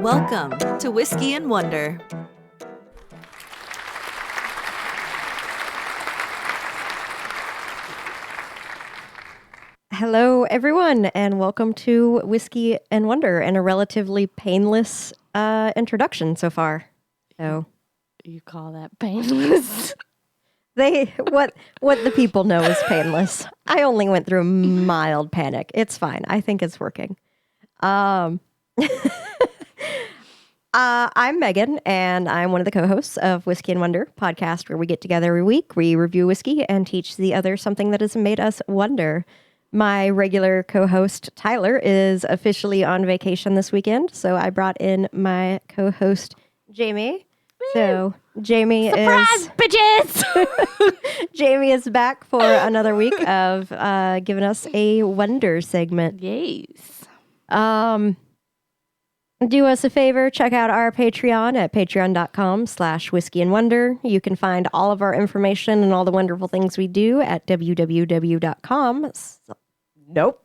Welcome to Whiskey and Wonder. Hello, everyone, and welcome to Whiskey and Wonder, and a relatively painless introduction so far. So, you call that painless? what the people know is painless. I only went through a mild panic. It's fine. I think it's working. I'm Megan, and I'm one of the co-hosts of Whiskey and Wonder podcast, where we get together every week. We review whiskey and teach the other something that has made us wonder. My regular co-host, Tyler, is officially on vacation this weekend, so I brought in my co-host, Jamie. So, Jamie Surprise, bitches! Jamie is back for another week of giving us a wonder segment. Yes. Do us a favor, check out our Patreon at patreon.com/whiskeyandwonder. You can find all of our information and all the wonderful things we do at www.com. Nope.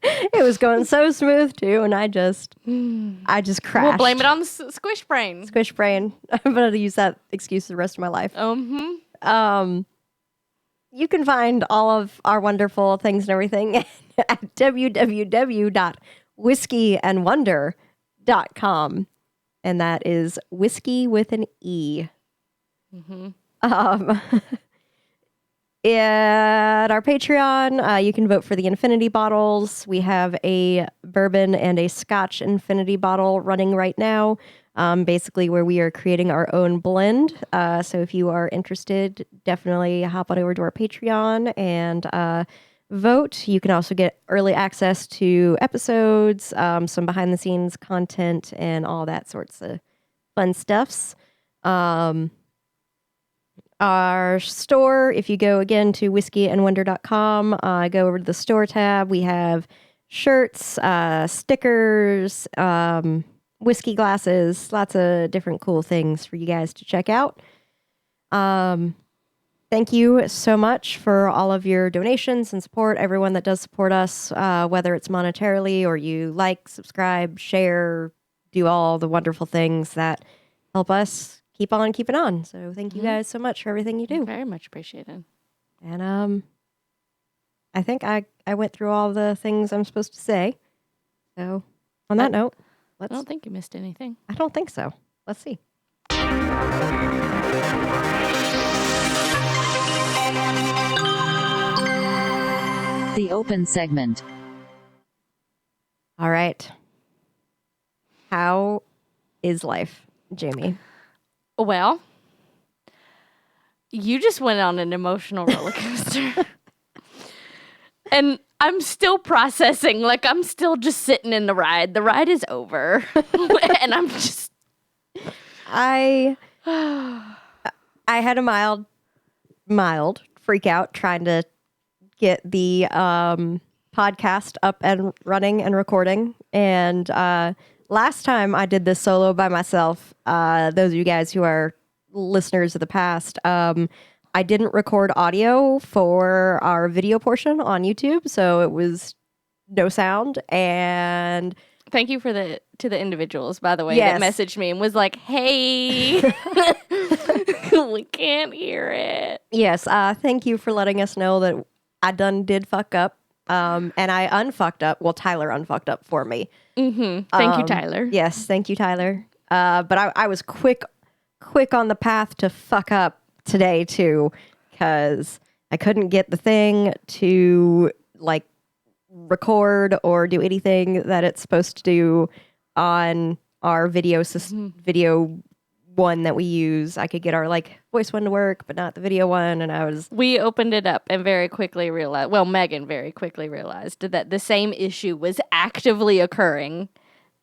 It was going so smooth too, and I just crashed. We'll blame it on the squish brain. Squish brain. I'm going to use that excuse the rest of my life. You can find all of our wonderful things and everything at www.whiskeyandwonder.com. And that is whiskey with an E. At our Patreon, you can vote for the infinity bottles. We have a bourbon and a Scotch infinity bottle running right now, basically where we are creating our own blend. So if you are interested, definitely hop on over to our Patreon and vote. You can also get early access to episodes, some behind-the-scenes content, and all that sorts of fun stuffs. Our store, if you go again to whiskeyandwonder.com, go over to the store tab. We have shirts, stickers, whiskey glasses, lots of different cool things for you guys to check out. Thank you so much for all of your donations and support, everyone that does support us, whether it's monetarily or you like, subscribe, share, do all the wonderful things that help us keep on keeping on. So thank you guys so much for everything you do. Very much appreciated. And I think I went through all the things I'm supposed to say. So on that note, I don't think you missed anything. I don't think so. Let's see. The open segment. All right. How is life, Jamie? Well, you just went on an emotional roller coaster. And I'm still processing. Like, I'm still just sitting in the ride. The ride is over. And I'm just... I had a mild freak out trying to get the podcast up and running and recording. And last time I did this solo by myself, those of you guys who are listeners of the past, I didn't record audio for our video portion on YouTube, so it was no sound. And thank you to the individuals, by the way, yes, that messaged me and was like, hey, we can't hear it. Yes, thank you for letting us know that I did fuck up. And I unfucked up. Well, Tyler unfucked up for me. Thank you, Tyler. Yes, thank you, Tyler. But I was quick on the path to fuck up today too, because I couldn't get the thing to like record or do anything that it's supposed to do on our video one that we use. I could get our like voice one to work, but not the video one. And we opened it up and very quickly realized, well, Megan very quickly realized that the same issue was actively occurring.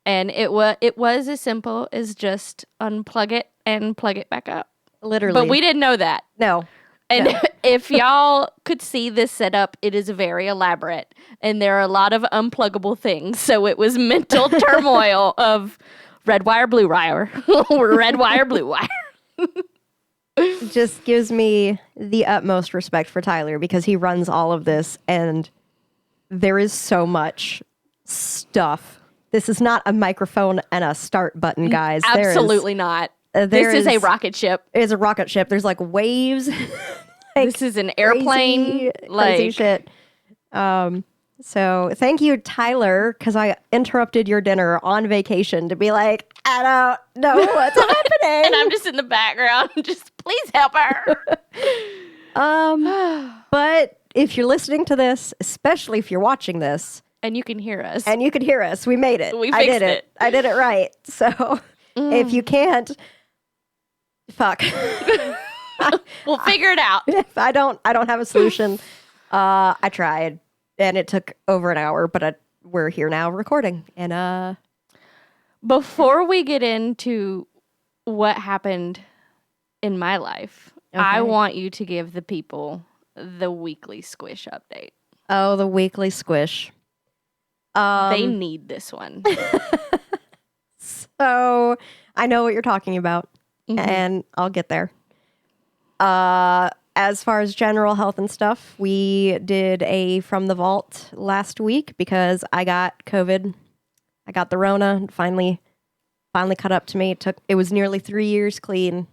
And it was as simple as just unplug it and plug it back up. Literally. But we didn't know that. No. And No. If y'all could see this setup, it is very elaborate. And there are a lot of unpluggable things. So it was mental turmoil of red wire, blue wire, red wire, blue wire. Just gives me the utmost respect for Tyler because he runs all of this and there is so much stuff This is not a microphone and a start button, guys. Absolutely not. This is a rocket ship. It is a rocket ship. There's like waves. This is an airplane. Crazy shit. So thank you, Tyler, because I interrupted your dinner on vacation to be like, I don't know what's happening. And I'm just in the background, just please help her. But if you're listening to this, especially if you're watching this, and you can hear us. we made it. We I fixed did it. I did it right. So if you can't, fuck. We'll figure it out. If I don't have a solution. I tried, and it took over an hour, but we're here now recording. And before we get into what happened in my life, I want you to give the people the weekly squish update. Oh, the weekly squish. They need this one. So I know what you're talking about, and I'll get there. As far as general health and stuff, we did a From the Vault last week because I got COVID. I got the Rona. Finally caught up to me. It was nearly 3 years clean,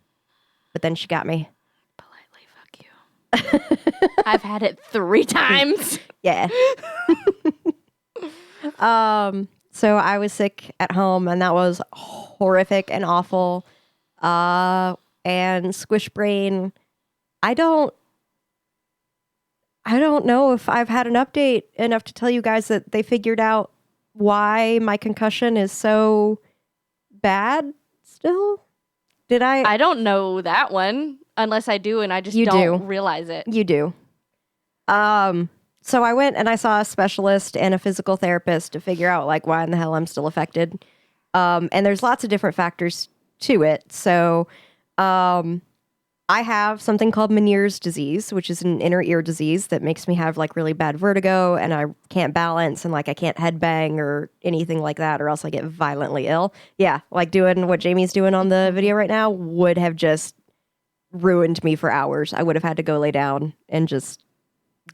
but then she got me. Politely, fuck you. I've had it 3 times. Yeah. So I was sick at home, and that was horrific and awful. And Squish Brain, I don't know if I've had an update enough to tell you guys that they figured out why my concussion is so bad still. Did I? I don't know that one unless I do, and I just don't realize it. You do. So I went and I saw a specialist and a physical therapist to figure out like why in the hell I'm still affected. And there's lots of different factors to it. So, I have something called Meniere's disease, which is an inner ear disease that makes me have like really bad vertigo, and I can't balance, and like I can't headbang or anything like that, or else I get violently ill. Yeah, like doing what Jamie's doing on the video right now would have just ruined me for hours. I would have had to go lay down and just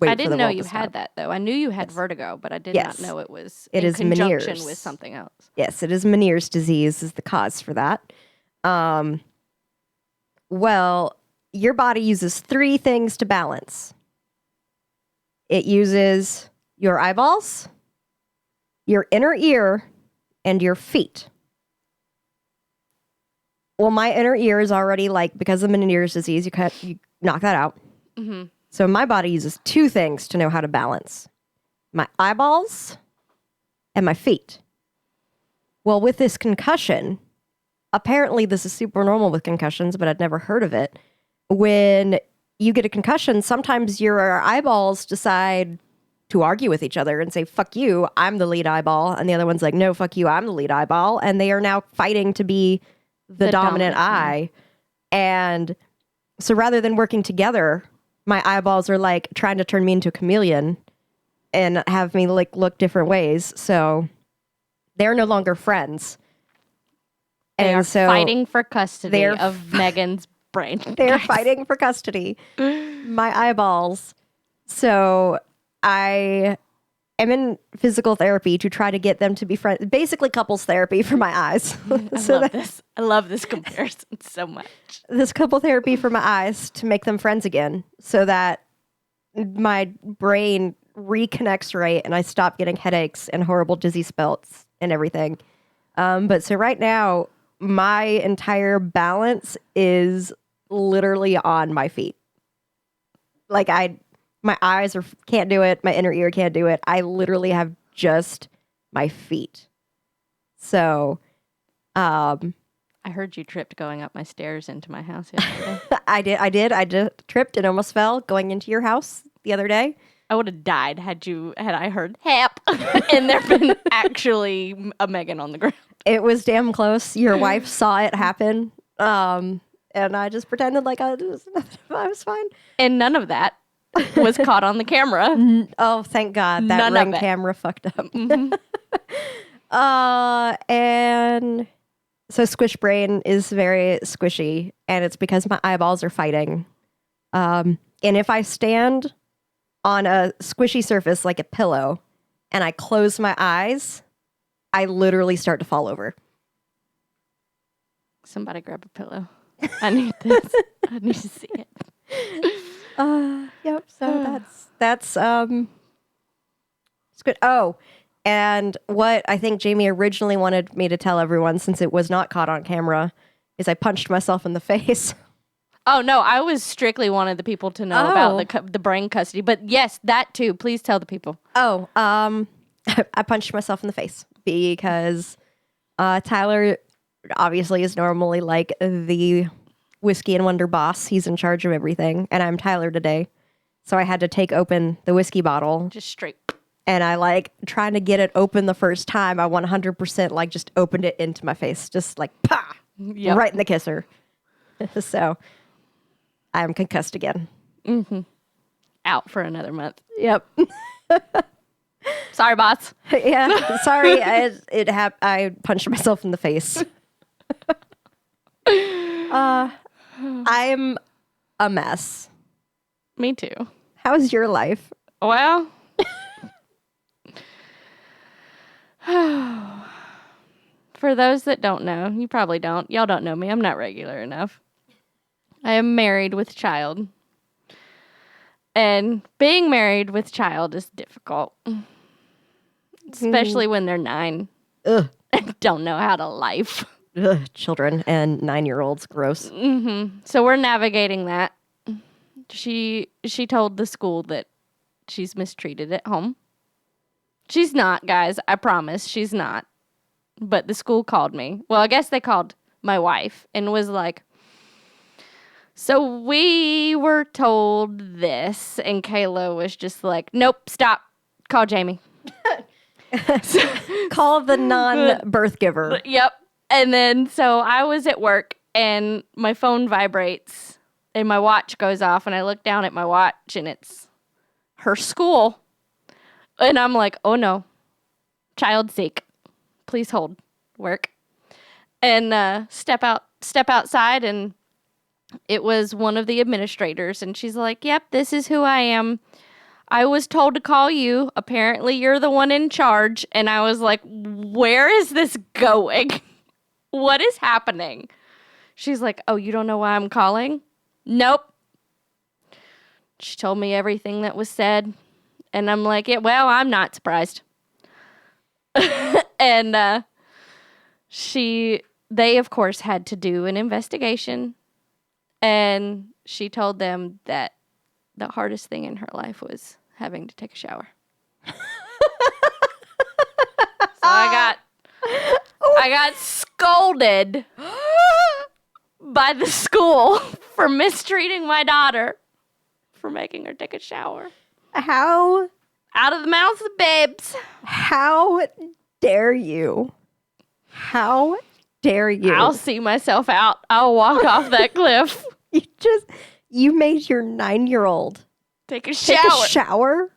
wait. I didn't know you to had stop. that though. I knew you had vertigo, but I did not know it was It in is conjunction Meniere's. with something else. Yes, it is Meniere's disease is the cause for that. Well, your body uses 3 things to balance. It uses your eyeballs, your inner ear, and your feet. Well, my inner ear is already like, because of Meniere's disease, you knock that out. Mm-hmm. So my body uses 2 things to know how to balance. My eyeballs and my feet. Well, with this concussion, apparently this is super normal with concussions, but I'd never heard of it. When you get a concussion, sometimes your eyeballs decide to argue with each other and say, fuck you, I'm the lead eyeball. And the other one's like, no, fuck you, I'm the lead eyeball. And they are now fighting to be the dominant eye. And so rather than working together, my eyeballs are like trying to turn me into a chameleon and have me like look different ways. So they're no longer friends. They and are so fighting for custody of Megan's brain. They're fighting for custody. My eyeballs. So I am in physical therapy to try to get them to be friends. Basically couples therapy for my eyes. I love this comparison so much. This couple therapy for my eyes to make them friends again so that my brain reconnects right and I stop getting headaches and horrible dizzy spells and everything. But so right now, my entire balance is literally on my feet. Like my eyes can't do it. My inner ear can't do it. I literally have just my feet. So, I heard you tripped going up my stairs into my house yesterday. I did. I just tripped and almost fell going into your house the other day. I would have died had I heard hap and there been actually a Megan on the ground. It was damn close. Your wife saw it happen. And I just pretended like I was fine. And none of that was caught on the camera. Oh, thank God. That Ring camera fucked up. Mm-hmm. And so Squish Brain is very squishy, and it's because my eyeballs are fighting. And if I stand on a squishy surface like a pillow and I close my eyes, I literally start to fall over. Somebody grab a pillow. I need this. I need to see it. Yep. So that's it's good. Oh, and what I think Jamie originally wanted me to tell everyone, since it was not caught on camera, is I punched myself in the face. Oh, no, I was strictly wanted the people to know about the brain custody. But yes, that too. Please tell the people. Oh, I punched myself in the face because Tyler obviously is normally like the Whiskey and Wonder boss. He's in charge of everything, and I'm Tyler today. So I had to take open the whiskey bottle. Just straight. And I like trying to get it open the first time. I 100% like just opened it into my face. Just like, pah, right in the kisser. So I'm concussed again. Mm-hmm. Out for another month. Yep. Sorry, boss. Yeah. Sorry. I punched myself in the face. I'm a mess. Me too. How's your life? Well, for those that don't know, you probably don't. Y'all don't know me. I'm not regular enough. I am married with child. And being married with child is difficult. Especially when they're 9 Ugh. and don't know how to life. Ugh, children and 9-year-olds. Gross. Mm-hmm. So we're navigating that. She told the school that she's mistreated at home. She's not, guys. I promise. She's not. But the school called me. Well, I guess they called my wife and was like, so we were told this. And Kayla was just like, nope, stop. Call Jamie. Call the non-birth giver. Yep. And then so I was at work and my phone vibrates and my watch goes off and I look down at my watch and it's her school. And I'm like, oh no, child seek. Please hold work. And step outside and it was one of the administrators and she's like, yep, this is who I am. I was told to call you. Apparently you're the one in charge. And I was like, where is this going? What is happening? She's like, oh, you don't know why I'm calling? Nope. She told me everything that was said. And I'm like, yeah, well, I'm not surprised. And they, of course, had to do an investigation. And she told them that the hardest thing in her life was having to take a shower. So I got scolded by the school for mistreating my daughter for making her take a shower. How? Out of the mouths of babes. How dare you? How dare you? I'll see myself out. I'll walk off that cliff. You made your 9-year-old Take a shower. take a shower?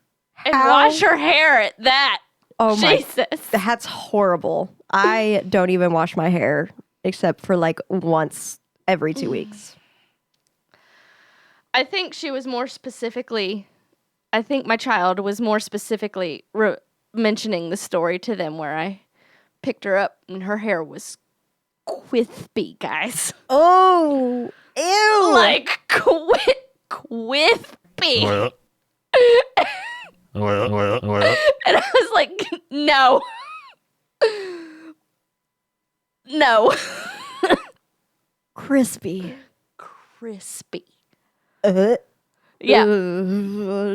And wash her hair at that. Oh Jesus. That's horrible. I don't even wash my hair except for like once every 2 weeks. I think she was more specifically, I think my child was more specifically mentioning the story to them where I picked her up and her hair was quispy, guys. Oh, ew. Like quispy. And I was like, no. No. Crispy. Yeah.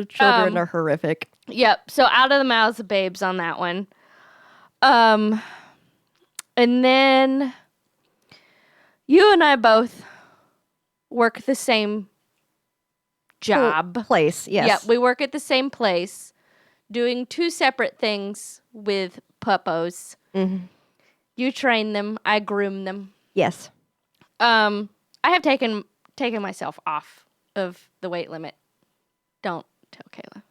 Children are horrific. Yep. So out of the mouths of babes on that one. And then you and I both work the same job. Place, yes. Yep. We work at the same place doing 2 separate things with puppos. Mm-hmm. You train them. I groom them. Yes. I have taken myself off of the weight limit. Don't tell Kayla.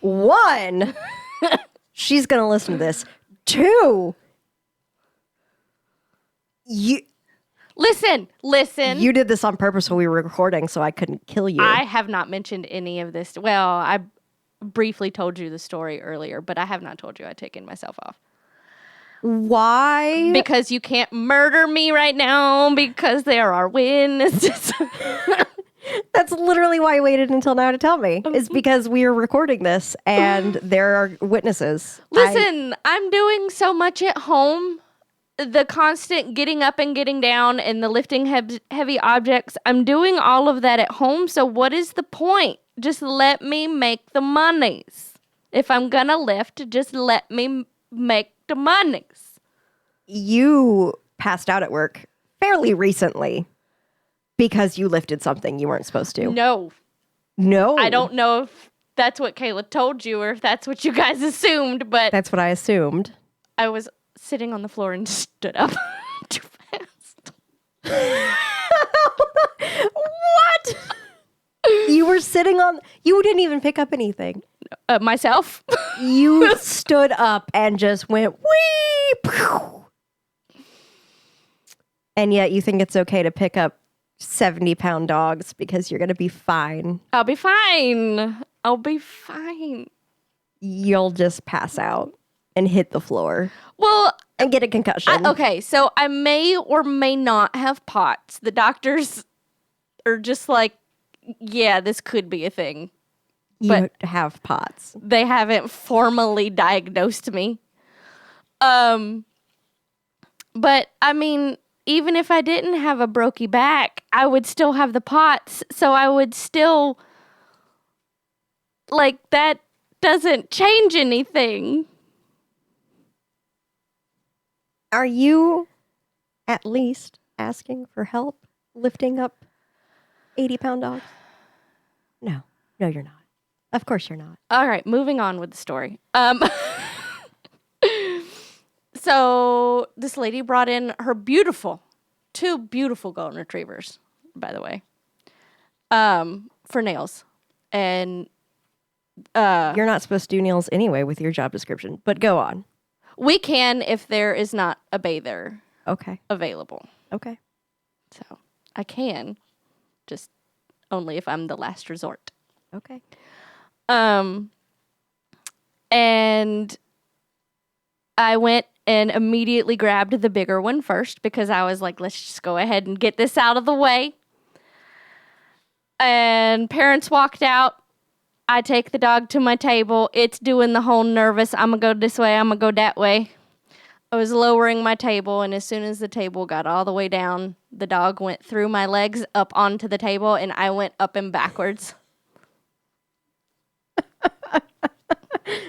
One. She's gonna listen to this. 2. Listen. You did this on purpose while we were recording, so I couldn't kill you. I have not mentioned any of this. Well, I briefly told you the story earlier, but I have not told you I'd taken myself off. Why? Because you can't murder me right now because there are witnesses. That's literally why I waited until now to tell me. Is because we are recording this and there are witnesses. Listen, I'm doing so much at home. The constant getting up and getting down and the lifting heavy objects. I'm doing all of that at home. So what is the point? Just let me make the monies. If I'm going to lift, just let me make the monies. You passed out at work fairly recently because you lifted something you weren't supposed to. No. I don't know if that's what Kayla told you or if that's what you guys assumed, but That's what I assumed. I was sitting on the floor and stood up too fast. What? You were sitting on... You didn't even pick up anything. Myself? You stood up and just went, wee! Pew. And yet you think it's okay to pick up 70-pound dogs because you're going to be fine. I'll be fine. You'll just pass out and hit the floor Well, and get a concussion. okay, so I may or may not have POTS. The doctors are just like, yeah, this could be a thing. You have POTS. They haven't formally diagnosed me. But I mean, even if I didn't have a brokey back, I would still have the POTS. So I would still, like, that doesn't change anything. Are you at least asking for help lifting up 80-pound dogs? No, you're not. Of course you're not. All right, moving on with the story. So this lady brought in her two beautiful golden retrievers, by the way, for nails. And You're not supposed to do nails anyway with your job description, but go on. we can if there is not a bather Okay. available. Okay. So I can, just only if I'm the last resort. Okay. And I went and immediately grabbed the bigger one first because I was like, let's just go ahead and get this out of the way. And parents walked out. I take the dog to my table. It's doing the whole nervous, I'm going to go this way, I'm going to go that way. I was lowering my table, and as soon as the table got all the way down, the dog went through my legs up onto the table, and I went up and backwards.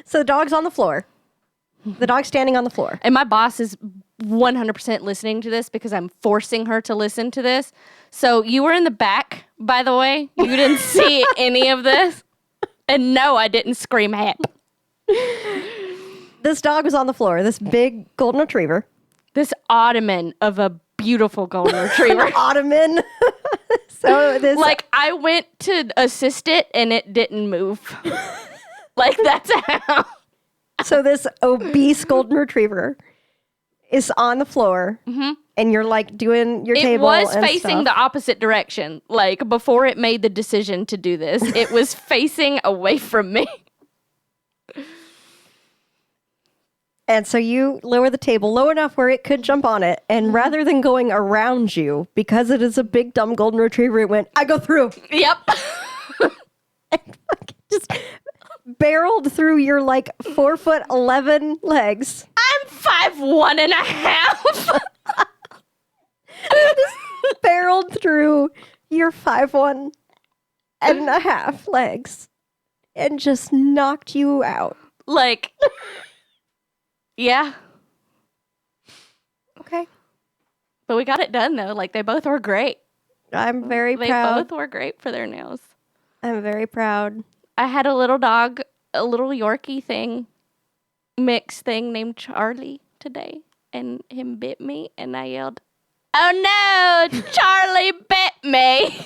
So the dog's on the floor. The dog's standing on the floor. And my boss is 100% listening to this because I'm forcing her to listen to this. So you were in the back, by the way. You didn't see any of this. And no, I didn't scream help. This dog was on the floor. This big golden retriever. This ottoman of a beautiful golden retriever. Ottoman. So this... Like, I went to assist it and it didn't move. Like, that's how. So this obese golden retriever is on the floor, and you're like doing your table. It was and facing stuff. the opposite direction. Like, before it made the decision to do this, it was facing away from me. And so you lower the table low enough where it could jump on it, and rather than going around you, because it is a big dumb golden retriever, it went, I go through. Yep. And just barreled through your like 4'11" legs. I'm 5'1.5". Just barreled through your 5'1.5" legs and just knocked you out. Like, yeah. Okay. But we got it done, though. Like, they both were great. I'm very They proud. both were great for their nails. I'm very proud. I had a little dog, a little Yorkie mix thing named Charlie today, and him bit me, and I yelled, "Oh no, Charlie bit me!"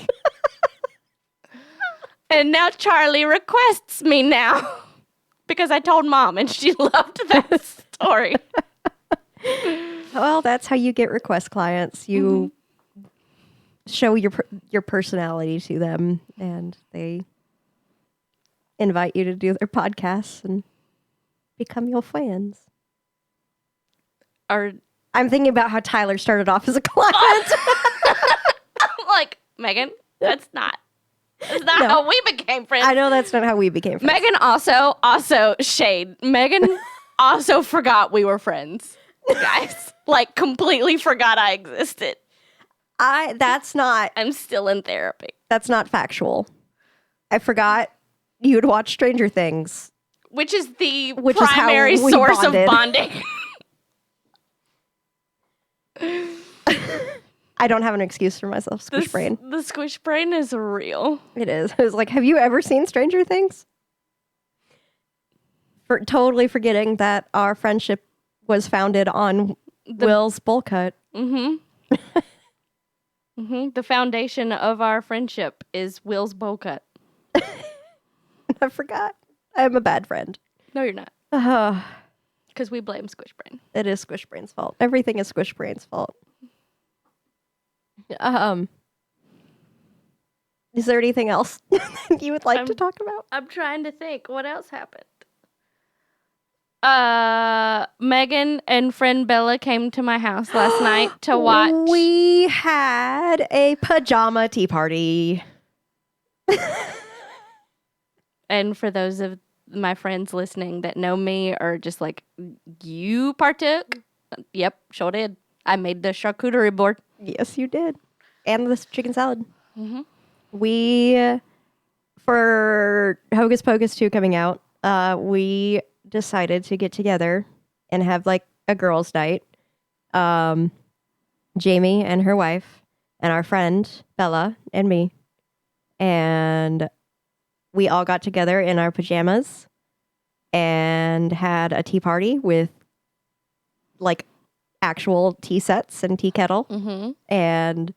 And now Charlie requests me now because I told Mom, and she loved that story. Well, that's how you get request clients. You show your personality to them, and they invite you to do their podcasts and become your fans. Or I'm thinking about how Tyler started off as a client. I'm like, Megan, that's not how we became friends. I know that's not how we became friends. Megan also shade. Megan also forgot we were friends, guys. Like, completely forgot I existed. That's not in therapy. That's not factual. I forgot you would watch Stranger Things. Which is the Which is how primary we source bonded. of bonding. I don't have an excuse for myself, squish brain. The squish brain is real. It is. I was like, have you ever seen Stranger Things? For totally forgetting that our friendship was founded on Will's bowl cut. Mm-hmm. Mm-hmm. The foundation of our friendship is Will's bowl cut. I forgot. I'm a bad friend. No, you're not. Because we blame Squish Brain. It is Squish Brain's fault. Everything is Squish Brain's fault. Is there anything else you would like to talk about? I'm trying to think. What else happened? Megan and friend Bella came to my house last night to watch. We had a pajama tea party. And for those of my friends listening that know me or just like, you partook? Yep, sure did. I made the charcuterie board. Yes, you did. And this chicken salad. Mm-hmm. We, for Hocus Pocus 2 coming out, we decided to get together and have like a girls' night. Jamie and her wife and our friend Bella and me. And we all got together in our pajamas and had a tea party with like actual tea sets and tea kettle and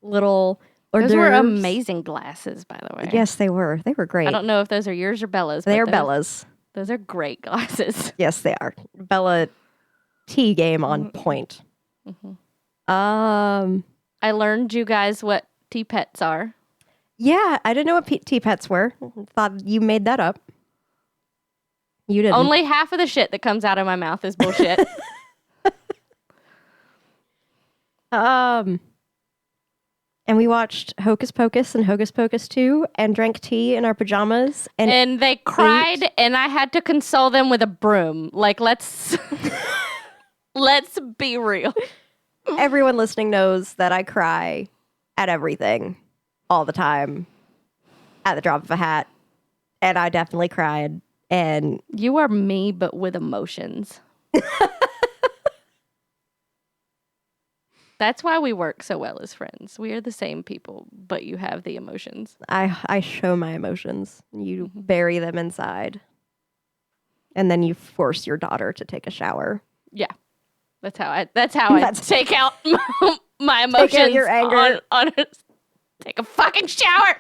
little hors Those were d'oeuvres. amazing glasses, by the way. Yes, they were. They were great. I don't know if those are yours or Bella's. They are but Bella's. Those are great glasses. Yes, they are. Bella tea game on point. I learned you guys what tea pets are. Yeah, I didn't know what tea pets were. Thought you made that up. You didn't. Only half of the shit that comes out of my mouth is bullshit. And we watched Hocus Pocus and Hocus Pocus 2 and drank tea in our pajamas. And they cried and I had to console them with a broom. Like, let's be real. Everyone listening knows that I cry at everything all the time at the drop of a hat. And I definitely cried. And You are me, but with emotions. That's why we work so well as friends. We are the same people, but you have the emotions. I show my emotions. You bury them inside. And then you force your daughter to take a shower. Yeah. That's how I take out my emotions. Take out your anger. Take a fucking shower.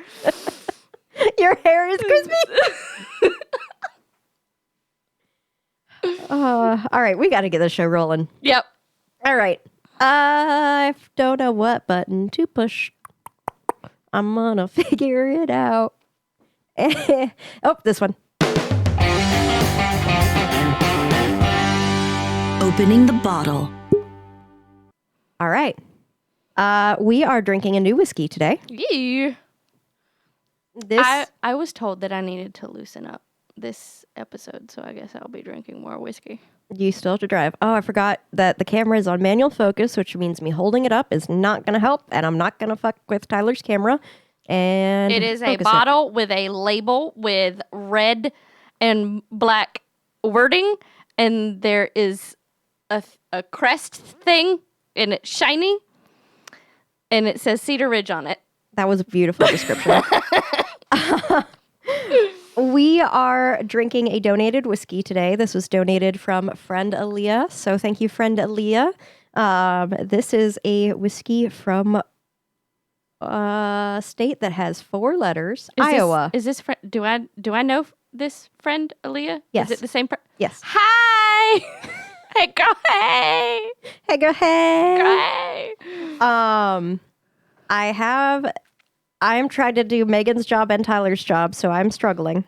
Your hair is crispy. All right, we got to get the show rolling. Yep. All right. I don't know what button to push. I'm gonna figure it out. Oh, this one. Opening the bottle. All right. We are drinking a new whiskey today. Yeah. I was told that I needed to loosen up this episode, so I guess I'll be drinking more whiskey. You still have to drive. Oh, I forgot that the camera is on manual focus, which means me holding it up is not going to help, and I'm not going to fuck with Tyler's camera. And it is a bottle with a label with red and black wording, and there is a crest thing, and it's shiny, and it says Cedar Ridge on it. That was a beautiful description. We are drinking a donated whiskey today. This was donated from friend Aaliyah. So thank you, friend Aaliyah. This is a whiskey from a state that has 4 letters, Iowa. Is this friend? Do I know this friend Aaliyah? Yes. Is it the same? Yes. Hi. Hey girl. Hey. Hey, go ahead. Girl, hey. I am trying to do Megan's job and Tyler's job, so I'm struggling.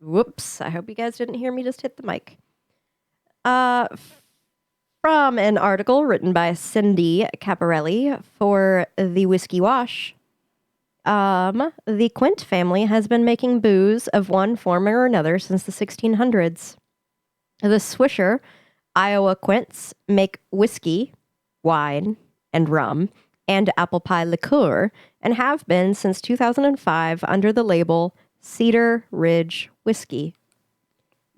Whoops. I hope you guys didn't hear me just hit the mic. From an article written by Cindy Caparelli for the Whiskey Wash, the Quint family has been making booze of one form or another since the 1600s. The Swisher, Iowa Quints make whiskey, wine, and rum, and apple pie liqueur, and have been since 2005 under the label Cedar Ridge Whiskey.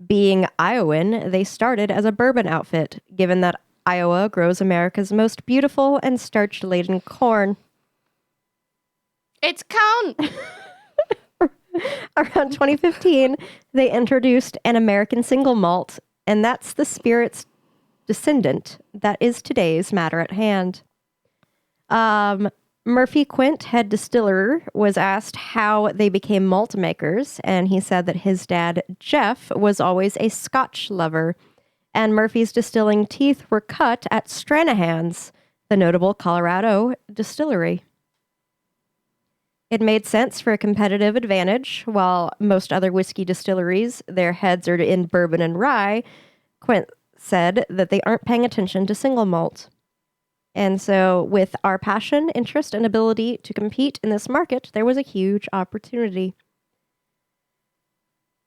Being Iowan, they started as a bourbon outfit, given that Iowa grows America's most beautiful and starch-laden corn. It's corn. Around 2015, they introduced an American single malt, and that's the spirit's descendant that is today's matter at hand. Murphy Quint, head distiller, was asked how they became malt makers, and he said that his dad, Jeff, was always a Scotch lover, and Murphy's distilling teeth were cut at Stranahan's, the notable Colorado distillery. It made sense for a competitive advantage. While most other whiskey distilleries, their heads are in bourbon and rye, Quint said that they aren't paying attention to single malt. And so with our passion, interest, and ability to compete in this market, there was a huge opportunity.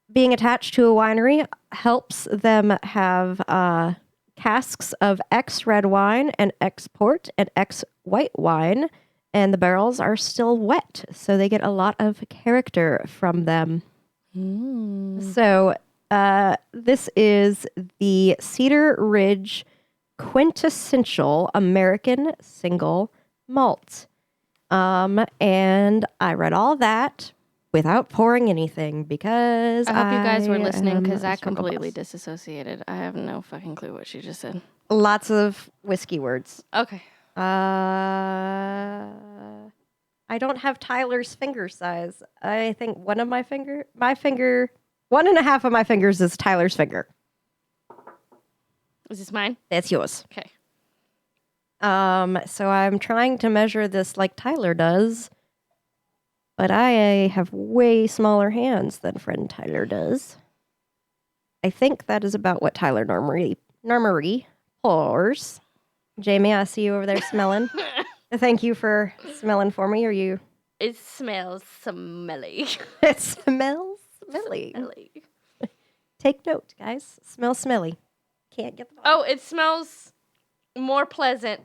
Being attached to a winery helps them have casks of X red wine and X port and X white wine, and the barrels are still wet, so they get a lot of character from them. So this is the Cedar Ridge QuintEssential American Single Malt. And I read all that without pouring anything because I hope you guys were listening because am a I struggle completely boss. disassociated. I have no fucking clue what she just said. Lots of whiskey words. Okay. I don't have Tyler's finger size. I think one and a half of my fingers is Tyler's finger. Is this mine? That's yours. Okay. So I'm trying to measure this like Tyler does, but I have way smaller hands than friend Tyler does. I think that is about what Tyler normally pours. Jamie, I see you over there smelling. Thank you for smelling for me. Are you? It smells smelly. It smells smelly. Take note, guys. Smells smelly. Can't get the. Oh, it smells more pleasant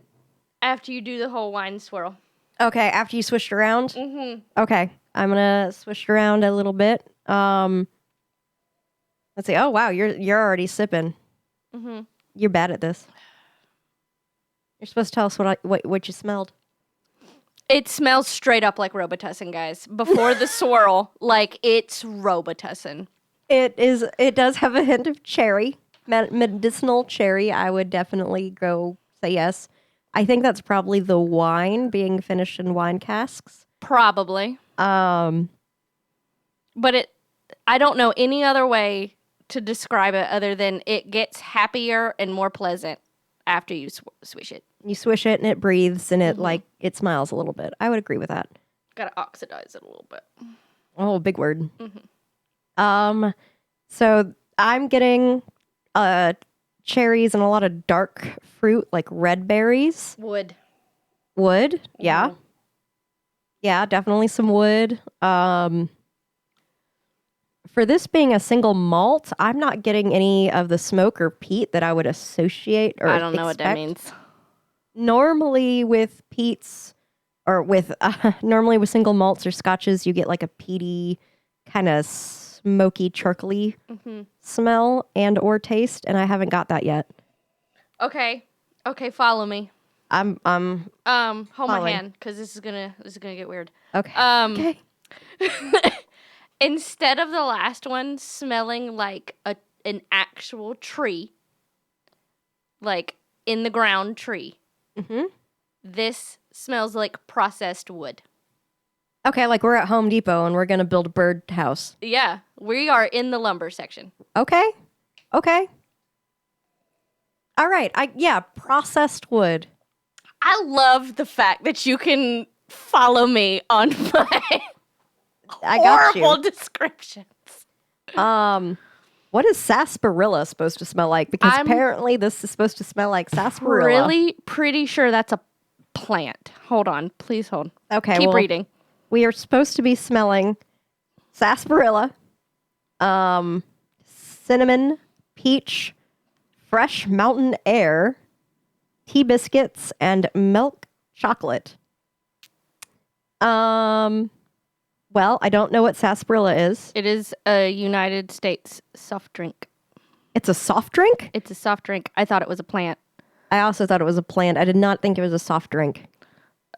after you do the whole wine swirl. Okay, after you switched around. Mm-hmm. Okay, I'm gonna switch around a little bit. Let's see. Oh wow, you're already sipping. Mm-hmm. You're bad at this. You're supposed to tell us what you smelled. It smells straight up like Robitussin, guys. Before the swirl, like it's Robitussin. It does have a hint of cherry, medicinal cherry. I would definitely go say yes. I think that's probably the wine being finished in wine casks. Probably. But I don't know any other way to describe it other than it gets happier and more pleasant after you swish it. You swish it and it breathes and it smiles a little bit. I would agree with that. Gotta oxidize it a little bit. Oh, big word. Mm-hmm. So I'm getting cherries and a lot of dark fruit, like red berries. Wood. Yeah. Mhm. Yeah, definitely some wood. For this being a single malt, I'm not getting any of the smoke or peat that I would associate or I don't know what that expect. means. Normally with peats or normally with single malts or scotches, you get like a peaty kind of smoky, charcoaly smell and or taste, and I haven't got that yet. Okay, follow me. I'm Hold my following. hand because this is gonna get weird. okay. Okay. Instead of the last one smelling like an actual tree, like in the ground tree, this smells like processed wood. Okay, like we're at Home Depot and we're gonna build a bird house. Yeah, we are in the lumber section. Okay. All right. Processed wood. I love the fact that you can follow me on my I got you. Horrible descriptions. What is sarsaparilla supposed to smell like? Because I'm apparently this is supposed to smell like sarsaparilla. Really pretty sure that's a plant. Hold on. Please hold. Okay, Keep well, reading. we are supposed to be smelling sarsaparilla, cinnamon, peach, fresh mountain air, tea biscuits, and milk chocolate. Well, I don't know what sarsaparilla is. It is a United States soft drink. It's a soft drink? It's a soft drink. I thought it was a plant. I also thought it was a plant. I did not think it was a soft drink.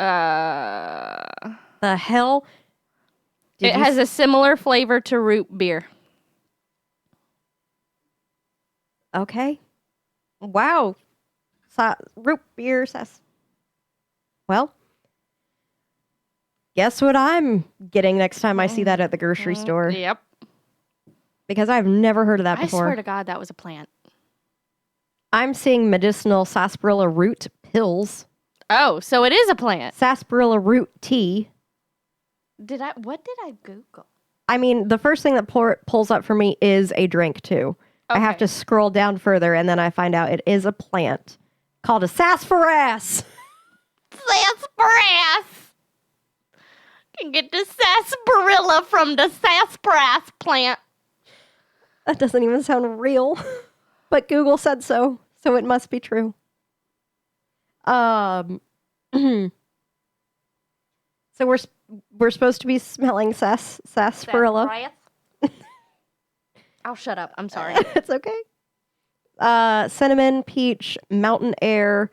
Uh, The hell? it has a similar flavor to root beer. Okay. Wow. Root beer says. Well, guess what I'm getting next time I see that at the grocery store? Yep. Because I've never heard of that I before. swear to God, that was a plant. I'm seeing medicinal sarsaparilla root pills, Oh, so it is a plant. sarsaparilla root tea. What did I Google? I mean, the first thing that pulls up for me is a drink, too. I have Okay. to scroll down further, and then I find out it is a plant called a sarsaparilla. Sarsaparilla. Can get the sarsaparilla from the sarsaparilla plant. That doesn't even sound real, but Google said so it must be true. So we're supposed to be smelling sarsaparilla. Sarsaparilla. I'll shut up. I'm sorry. It's okay. Cinnamon, peach, mountain air,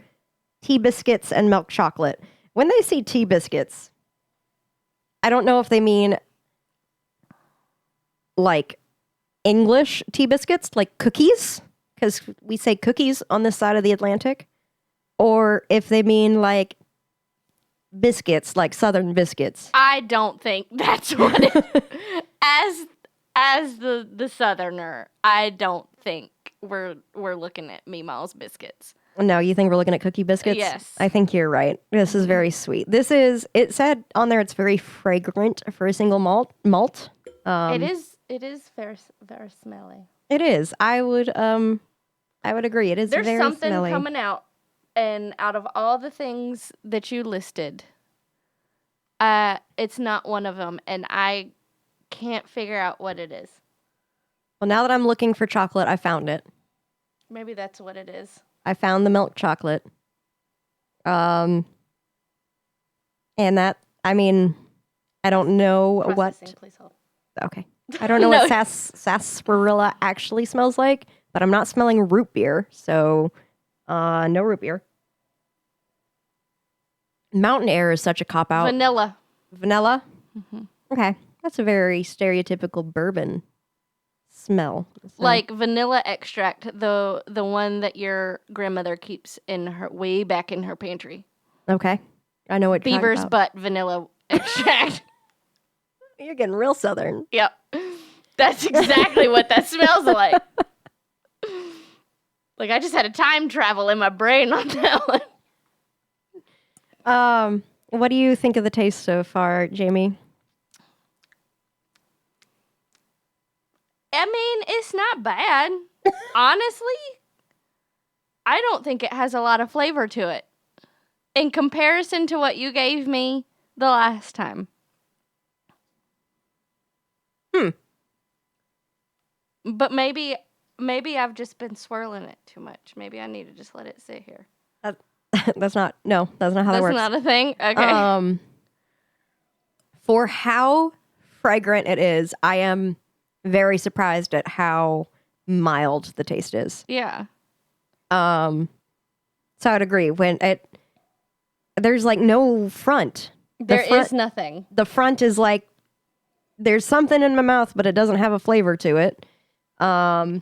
tea biscuits, and milk chocolate. When they say tea biscuits, I don't know if they mean like English tea biscuits, like cookies, because we say cookies on this side of the Atlantic, or if they mean like biscuits, like Southern biscuits. I don't think that's what it as the Southerner, I don't think we're looking at Meemaw's biscuits. No, you think we're looking at cookie biscuits? Yes. I think you're right. This is very sweet. It said on there it's very fragrant for a single malt. It is very smelly. It is. I would agree. It is There's very something smelly. coming out, and out of all the things that you listed, it's not one of them, and I can't figure out what it is. Well, now that I'm looking for chocolate, I found it. Maybe that's what it is. I found the milk chocolate. And that, I mean, I don't know Processing, please hold. Okay. I don't know No. what sarsaparilla actually smells like, but I'm not smelling root beer, so no root beer. Mountain air is such a cop-out. Vanilla. Vanilla? Mm-hmm. Okay. That's a very stereotypical bourbon smell. So- Like vanilla extract, the one that your grandmother keeps way back in her pantry. Okay. I know what you're talking Beaver's about. butt vanilla extract. You're getting real Southern. Yep. That's exactly what that smells like. Like I just had a time travel in my brain on that one. What do you think of the taste so far, Jamie? I mean, it's not bad. Honestly, I don't think it has a lot of flavor to it. In comparison to what you gave me the last time. But maybe I've just been swirling it too much. Maybe I need to just let it sit here. That's not how that That's works. not a thing? Okay. For how fragrant it is, I am very surprised at how mild the taste is. Yeah. So I'd agree. There's like no front. There is nothing. The front is like there's something in my mouth, but it doesn't have a flavor to it. And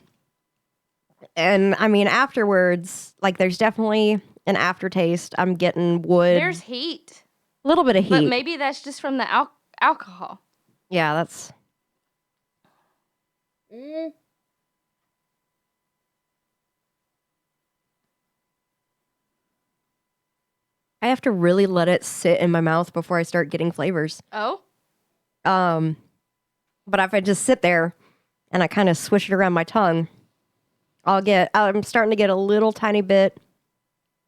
I mean afterwards, like there's definitely an aftertaste. I'm getting wood. There's heat. A little bit of heat. But maybe that's just from the alcohol. Yeah, that's. I have to really let it sit in my mouth before I start getting flavors. Oh? But if I just sit there and I kind of swish it around my tongue, I'm starting to get a little tiny bit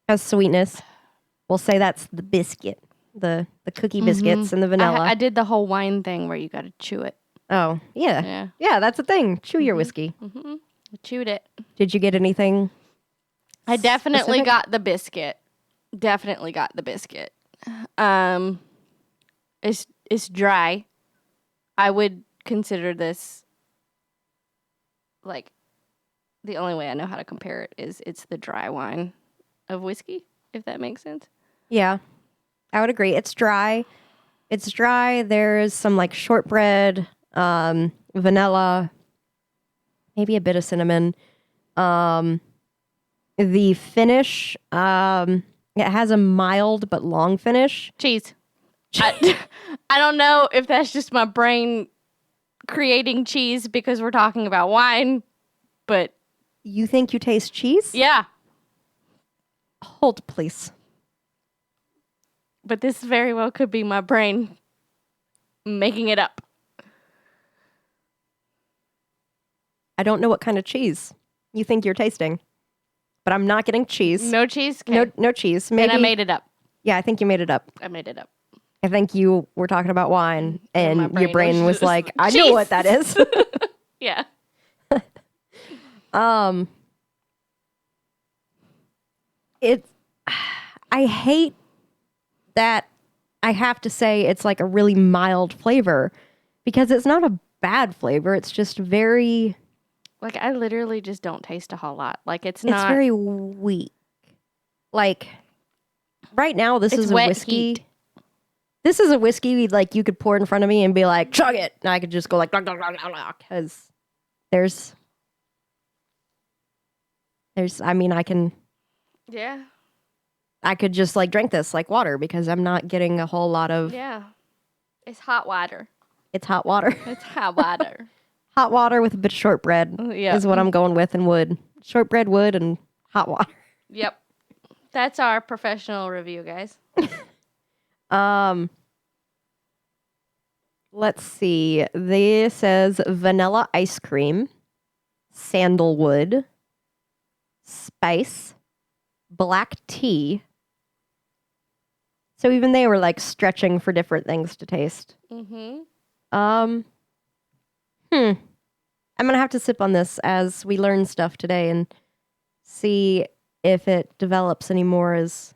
of sweetness. We'll say that's the biscuit, the cookie biscuits and the vanilla. I did the whole wine thing where you got to chew it. Oh, yeah. Yeah, that's a thing. Chew your whiskey. I chewed it. Did you get anything? I definitely specific? got the biscuit. Definitely got the biscuit. It's dry. I would consider this like the only way I know how to compare it is it's the dry wine of whiskey, if that makes sense. Yeah, I would agree. It's dry. There's some like shortbread, vanilla, maybe a bit of cinnamon. The finish, it has a mild but long finish. Cheese. I don't know if that's just my brain creating cheese because we're talking about wine, but You think you taste cheese? yeah. Hold, please. But this very well could be my brain making it up. I don't know what kind of cheese you think you're tasting, but I'm not getting cheese. No cheese? Okay. No cheese. Then Maybe I made it up. Yeah, I think you made it up. I made it up. I think you were talking about wine, And my and your brain was just like, "I cheese." know what that is." Yeah. I hate that I have to say it's like a really mild flavor because it's not a bad flavor. It's just very, Like, I literally just don't taste a whole lot. Like, it's it's not. very weak. Like right now, this It's is a wet whiskey. heat. This is a whiskey like you could pour in front of me and be like, chug it. And I could just go like, because there's, I mean, Yeah. I could just like drink this like water because I'm not getting a whole lot of, Yeah. It's hot water. it's hot water. It's hot water. Hot water with a bit of shortbread Yeah. is what I'm going with and wood. Shortbread, wood, and hot water. Yep. That's our professional review, guys. Let's see. This says vanilla ice cream, sandalwood, spice, black tea. So even they were like stretching for different things to taste. Mm-hmm. I'm gonna have to sip on this as we learn stuff today and see if it develops anymore as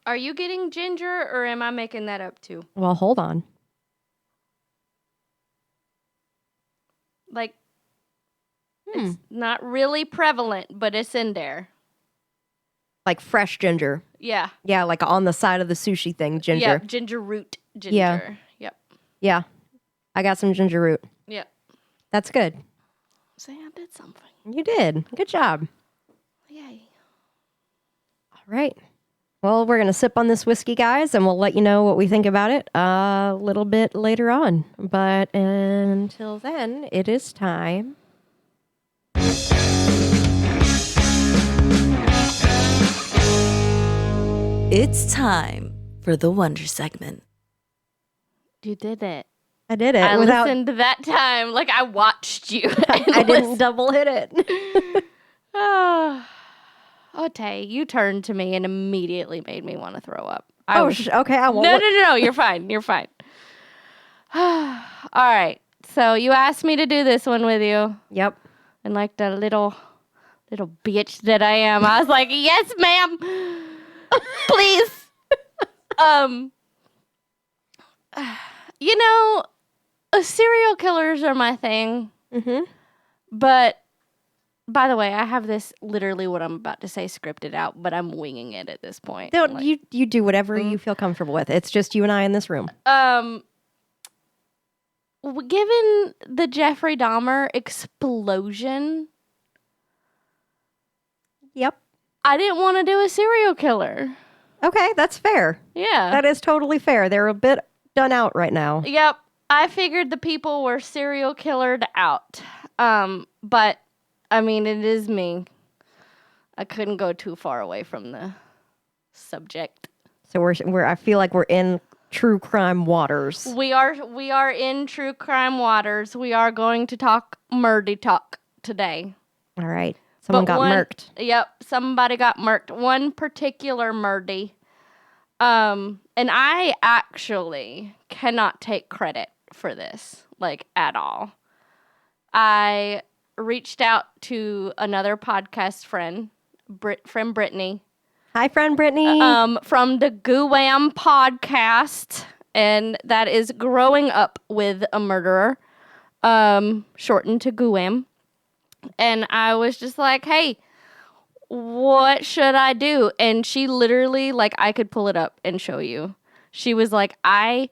Are you getting ginger or am I making that up too? well, hold on. Like, it's not really prevalent, but it's in there. Like fresh ginger. Yeah. Yeah, like on the side of the sushi thing, ginger. Yeah, ginger root ginger. Yeah. Yep. Yeah. I got some ginger root. Yep. That's good. See, I did something. You did. Good job. Yay. All right. Well, we're going to sip on this whiskey, guys, and we'll let you know what we think about it a little bit later on. But until then, it is time. It's time for the Wonder segment. You did it. I did it I without. listened that time. Like, I watched you. I didn't double hit it. Oh, Tay, you turned to me and immediately made me want to throw up. Okay. I won't. No. You're fine. You're fine. All right. So you asked me to do this one with you. Yep. And like the little bitch that I am, I was like, yes, ma'am. Please. You know, serial killers are my thing. Mm-hmm. But by the way, I have this literally what I'm about to say scripted out, but I'm winging it at this point. Don't Like, you do whatever you feel comfortable with. It's just you and I in this room. Given the Jeffrey Dahmer explosion, Yep. I didn't want to do a serial killer. Okay, that's fair. Yeah. That is totally fair. They're a bit done out right now. Yep. I figured the people were serial killered out. But I mean, it is me. I couldn't go too far away from the subject. So we're I feel like we're in true crime waters. We are in true crime waters. We are going to talk murdy talk today. All right. Someone got murked. Yep, somebody got murked. One particular murdy. And I actually cannot take credit for this, like, at all. I reached out to another podcast friend, friend Brittany. Hi, friend Brittany. From the GUAM podcast, and that is Growing Up with a Murderer, shortened to GUAM. And I was just like, hey, what should I do? And she literally, like, I could pull it up and show you. She was like, I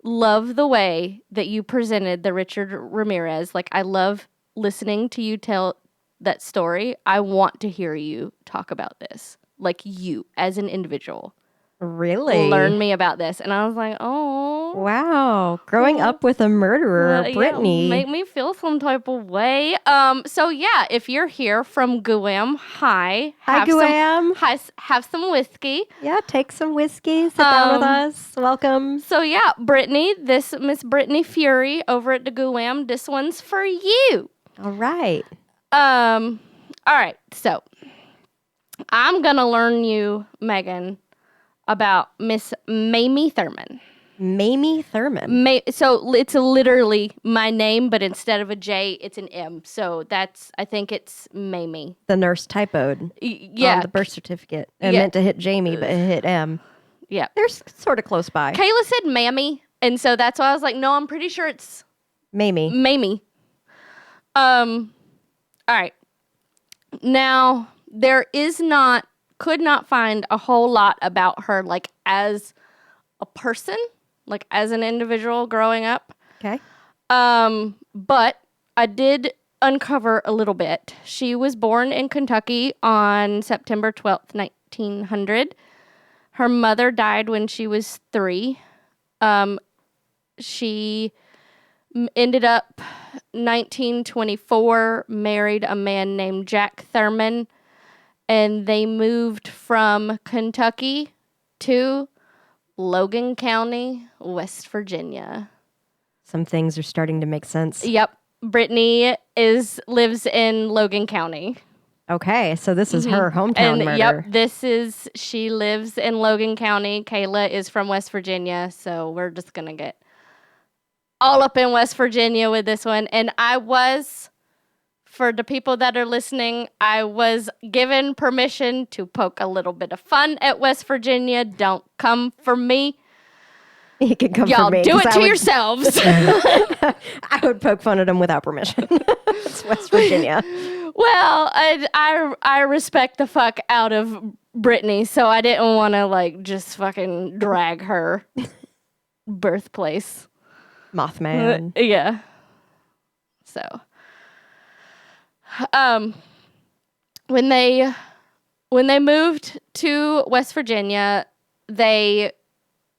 love the way that you presented the Richard Ramirez. Like, I love listening to you tell that story. I want to hear you talk about this. Like, you as an individual. Really? Learn me about this. And I was like, oh. Wow. Growing up with a murderer, Brittany. Yeah, make me feel some type of way. So yeah, if you're here from GUAM, hi. Hi, GUAM. Have some whiskey. Yeah, take some whiskey. Sit down with us. Welcome. So yeah, Brittany, this Miss Brittany Fury over at the GUAM, this one's for you. All right. All right, so I'm gonna learn you, Megan, about Miss Mamie Thurman. Mamie Thurman. So it's literally my name, but instead of a J, it's an M. So I think it's Mamie. The nurse typoed on the birth certificate. It meant to hit Jamie, but it hit M. Yeah. They're sort of close by. Kayla said Mammy, and so that's why I was like, no, I'm pretty sure it's Mamie. Mamie. All right. Now, could not find a whole lot about her, like, as a person, like, as an individual growing up. Okay. But I did uncover a little bit. She was born in Kentucky on September 12th, 1900. Her mother died when she was 3. She ended up 1924, married a man named Jack Thurman, and they moved from Kentucky to Logan County, West Virginia. Some things are starting to make sense. Yep. Brittany lives in Logan County. Okay, so this is her hometown murder. Yep, she lives in Logan County. Kayla is from West Virginia, so we're just going to get all up in West Virginia with this one. And for the people that are listening, I was given permission to poke a little bit of fun at West Virginia. Don't come for me. You can come Y'all for me. do it to yourselves. I would poke fun at him without permission. It's West Virginia. Well, I respect the fuck out of Brittany, so I didn't want to, like, just fucking drag her birthplace. Mothman. Yeah. So, when they moved to West Virginia,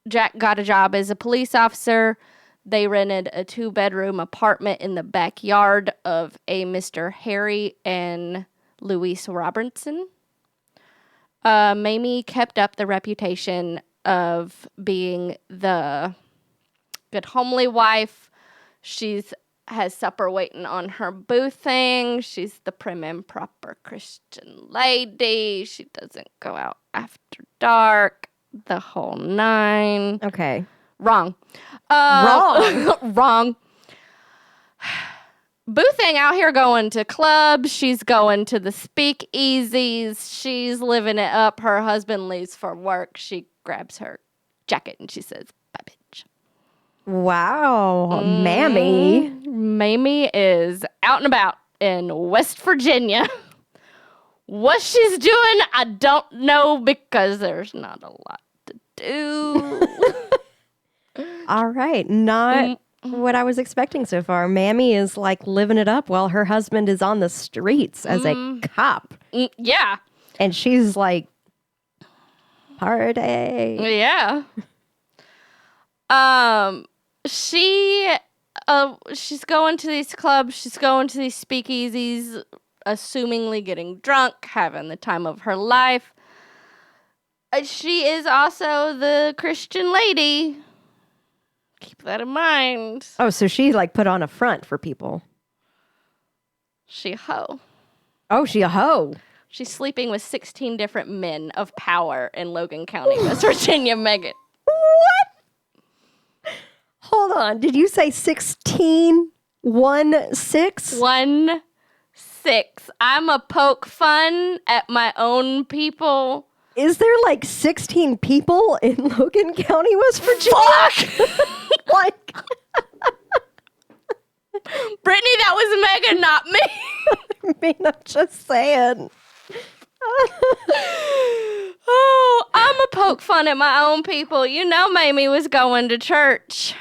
Jack got a job as a police officer. They rented a 2-bedroom apartment in the backyard of a Mr. Harry and Louise Robertson. Mamie kept up the reputation of being the good homely wife. Has supper waiting on her boo thing. She's the prim and proper Christian lady. She doesn't go out after dark. The whole 9. Okay. Wrong. Wrong. Boo thing out here going to clubs. She's going to the speakeasies. She's living it up. Her husband leaves for work. She grabs her jacket and she says, bye, bitch. Wow. Mammy. Mamie is out and about in West Virginia. What she's doing, I don't know because there's not a lot to do. All right. Not what I was expecting so far. Mammy is like living it up while her husband is on the streets as a cop. Yeah. And she's like, party. Yeah. She's going to these clubs, she's going to these speakeasies, assumingly getting drunk, having the time of her life. She is also the Christian lady Keep that in mind. Oh, so she like put on a front for people. She a hoe. Oh, she a hoe. She's sleeping with 16 different men of power in Logan County, West Virginia, Megan. What? Hold on. Did you say 16? 1 6? 1 6. I'm a poke fun at my own people. Is there like 16 people in Logan County, West Virginia? Fuck! Like, Brittany, that was Megan, not me. I mean, I'm just saying. Oh, I'm a poke fun at my own people. You know, Mamie was going to church.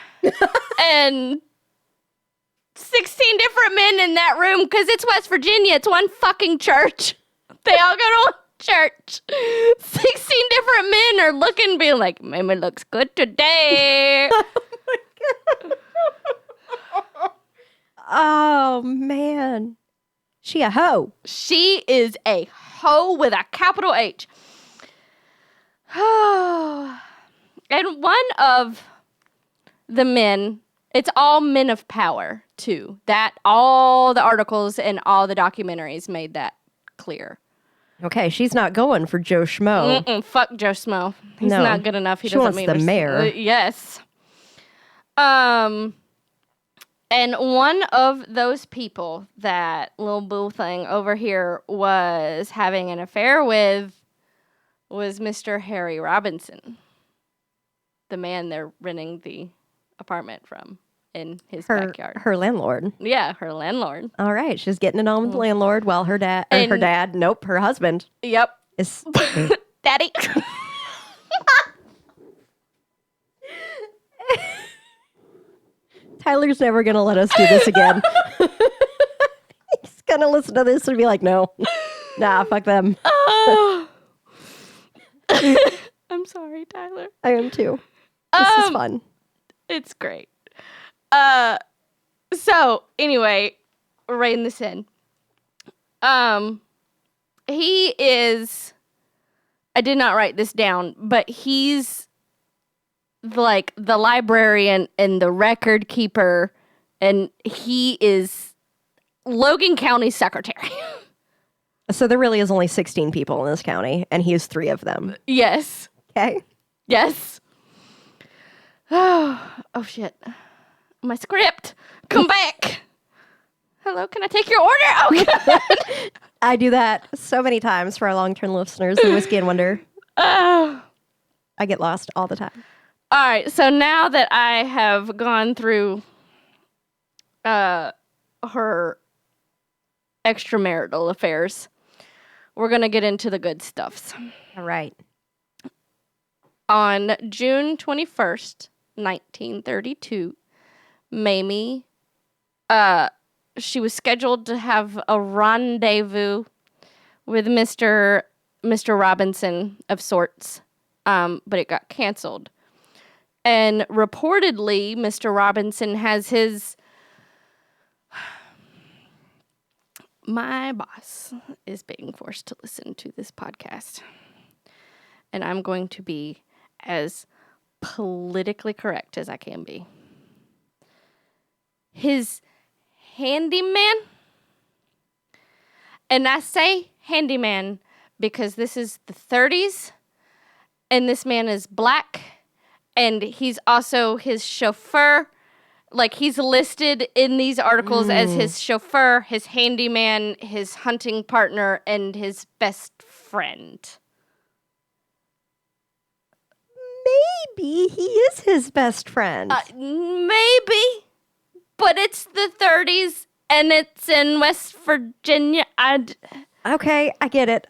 And 16 different men in that room, because it's West Virginia. It's one fucking church. They all go to one church. 16 different men are looking, being like, Mamie looks good today. Oh, man. She a hoe. She is a hoe with a capital H. And one of the men, it's all men of power, too. That all the articles and all the documentaries made that clear. Okay, she's not going for Joe Schmo. Fuck Joe Schmo. He's No. not good enough. He She doesn't wants mean the there's- mayor. Yes. And one of those people that little boo thing over here was having an affair with was Mr. Harry Robinson, the man they're renting the apartment from in his backyard. Her landlord. Yeah, her landlord. All right, she's getting it on with the landlord while her dad, And- her dad, nope, her husband Yep. is. Daddy. Tyler's never gonna let us do this again. He's gonna listen to this and be like, no, nah, fuck them. Oh. I'm sorry, Tyler. I am too. This is fun. It's great. So anyway, rein this in. He is, I did not write this down, but he's like the librarian and the record keeper, and he is Logan County secretary. So there really is only 16 people in this county, and he is 3 of them. Yes. Okay. Yes. Oh shit. My script. Come back. Hello, can I take your order? Oh, God. I do that so many times for our long-term listeners in Whiskey and Wonder. Oh. I get lost all the time. All right, so now that I have gone through her extramarital affairs, we're going to get into the good stuffs. All right. On June 21st, 1932, Mamie, she was scheduled to have a rendezvous with Mr. Robinson of sorts, but it got canceled. And reportedly, Mr. Robinson has his... My boss is being forced to listen to this podcast. And I'm going to be as politically correct as I can be. His handyman, and I say handyman because this is the 30s, and this man is black, and he's also his chauffeur. Like, he's listed in these articles as his chauffeur, his handyman, his hunting partner, and his best friend. Maybe he is his best friend. Maybe, but it's the 30s and it's in West Virginia. Okay, I get it.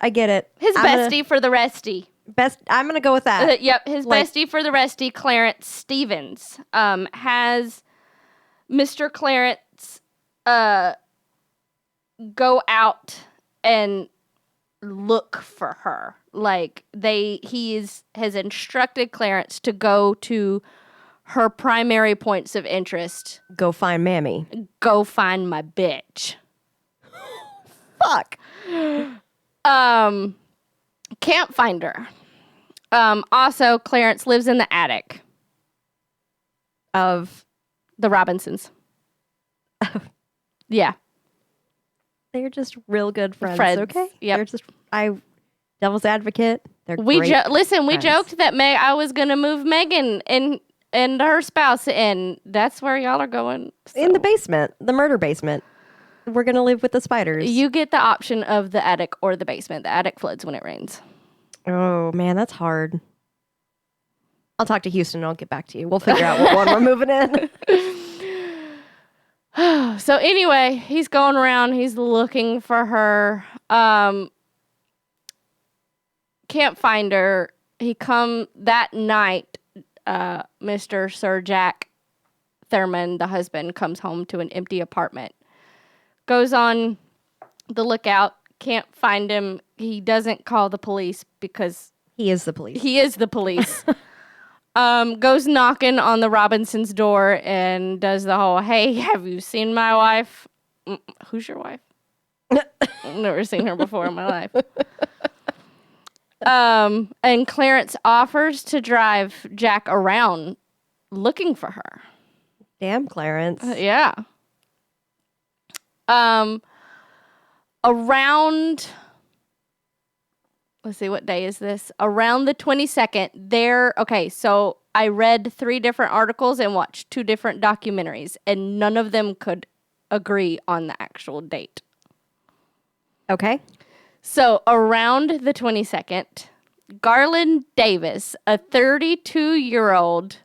His bestie for the restie. I'm gonna go with that. Yep, his bestie for the restie, Clarence Stevens, has Mr. Clarence go out and look for her. Like, he has instructed Clarence to go to her primary points of interest. Go find Mamie. Go find my bitch. Fuck. Can't find her. Also, Clarence lives in the attic. of The Robinsons. Yeah. they're just real good friends. Friends, Okay. yep. They're just devil's advocate. They're We great. listen. We friends. joked that I was gonna move Megan and her spouse, and that's where y'all are going. In the so. basement, the murder basement. We're gonna live with the spiders. You get the option of the attic or the basement. The attic floods when it rains. Oh man, that's hard. I'll talk to Houston and I'll get back to you. We'll figure out what one we're moving in. So anyway, he's going around. He's looking for her. Can't find her. He come that night. Mr. Sir Jack Thurman, the husband, comes home to an empty apartment. Goes on the lookout. Can't find him. He doesn't call the police because He is the police. he is the police. Goes knocking on the Robinsons' door and does the whole, "Hey, have you seen my wife?" Who's your wife? I've never seen her before in my life. And Clarence offers to drive Jack around looking for her. Damn, Clarence. Yeah. Around, let's see, what day is this? Around the 22nd, okay, so I read 3 different articles and watched 2 different documentaries, and none of them could agree on the actual date. Okay. So around the 22nd, Garland Davis, a 32-year-old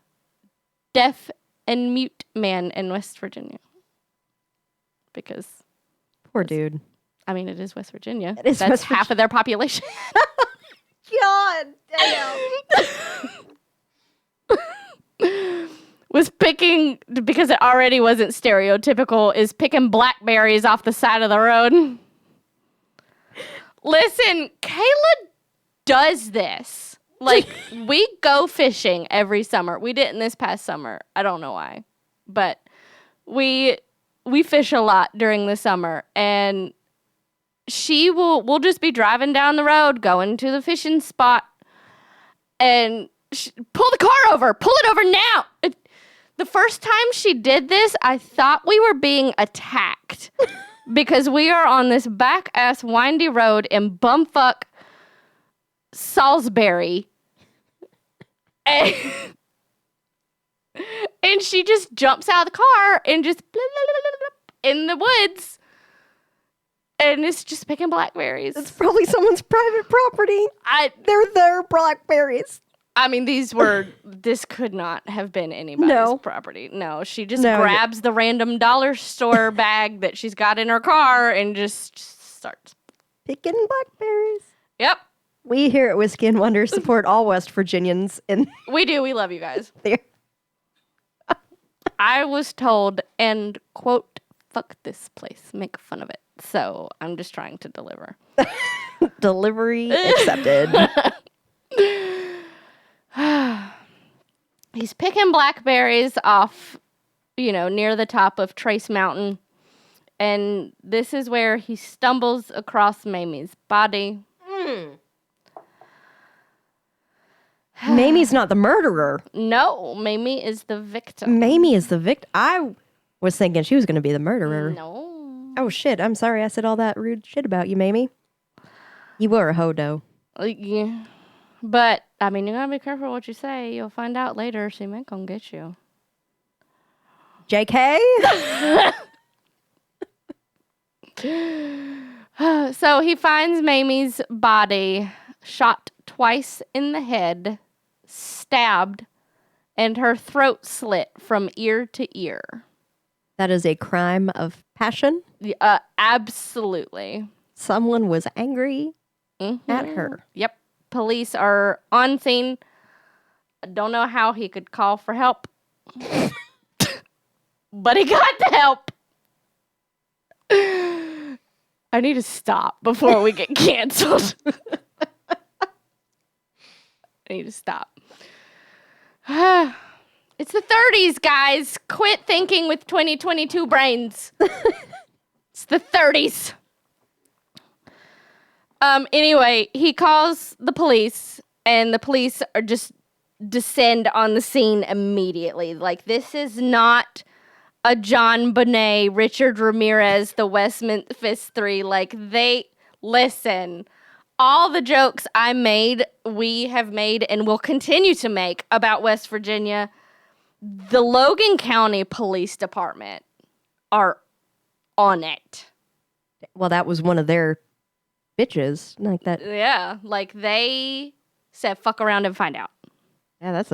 deaf and mute man in West Virginia. Because, Poor dude. I mean, it is West Virginia. It is That's West half of their population. God damn. Was picking, because it already wasn't stereotypical, is picking blackberries off the side of the road. Listen, Kayla does this. Like, we go fishing every summer. We didn't this past summer. I don't know why. But we fish a lot during the summer. And we'll just be driving down the road, going to the fishing spot. And pull the car over. Pull it over now. The first time she did this, I thought we were being attacked. Because we are on this back-ass windy road in bumfuck Salisbury. And she just jumps out of the car and just in the woods. And it's just picking blackberries. It's probably someone's private property. They're their blackberries. I mean, this could not have been anybody's property. No, she just grabs the random dollar store bag that she's got in her car and just starts picking blackberries. Yep. We here at Whiskey and Wonder support all West Virginians. We do. We love you guys. There. I was told, and quote, "fuck this place, make fun of it." So I'm just trying to deliver. Delivery accepted. He's picking blackberries off, near the top of Trace Mountain. And this is where he stumbles across Mamie's body. Mamie's not the murderer. No, Mamie is the victim. Mamie is the victim. I was thinking she was going to be the murderer. No. Oh, shit. I'm sorry I said all that rude shit about you, Mamie. You were a hodo. Yeah. But, I mean, you gotta be careful what you say. You'll find out later she may come get you. JK? So he finds Mamie's body shot twice in the head, stabbed, and her throat slit from ear to ear. That is a crime of passion. Absolutely. Someone was angry at her. Yep. Police are on scene. I don't know how he could call for help. But he got the help. I need to stop before we get canceled. I need to stop. It's the 30s, guys. Quit thinking with 2022 brains. It's the 30s. Anyway, he calls the police, and the police are just descend on the scene immediately. Like, this is not a John Bonet, Richard Ramirez, the West Memphis Three. Like, listen, all the jokes we have made, and will continue to make about West Virginia, the Logan County Police Department are on it. Well, that was one of their bitches. Like that. Yeah, like they said, fuck around and find out. Yeah, that's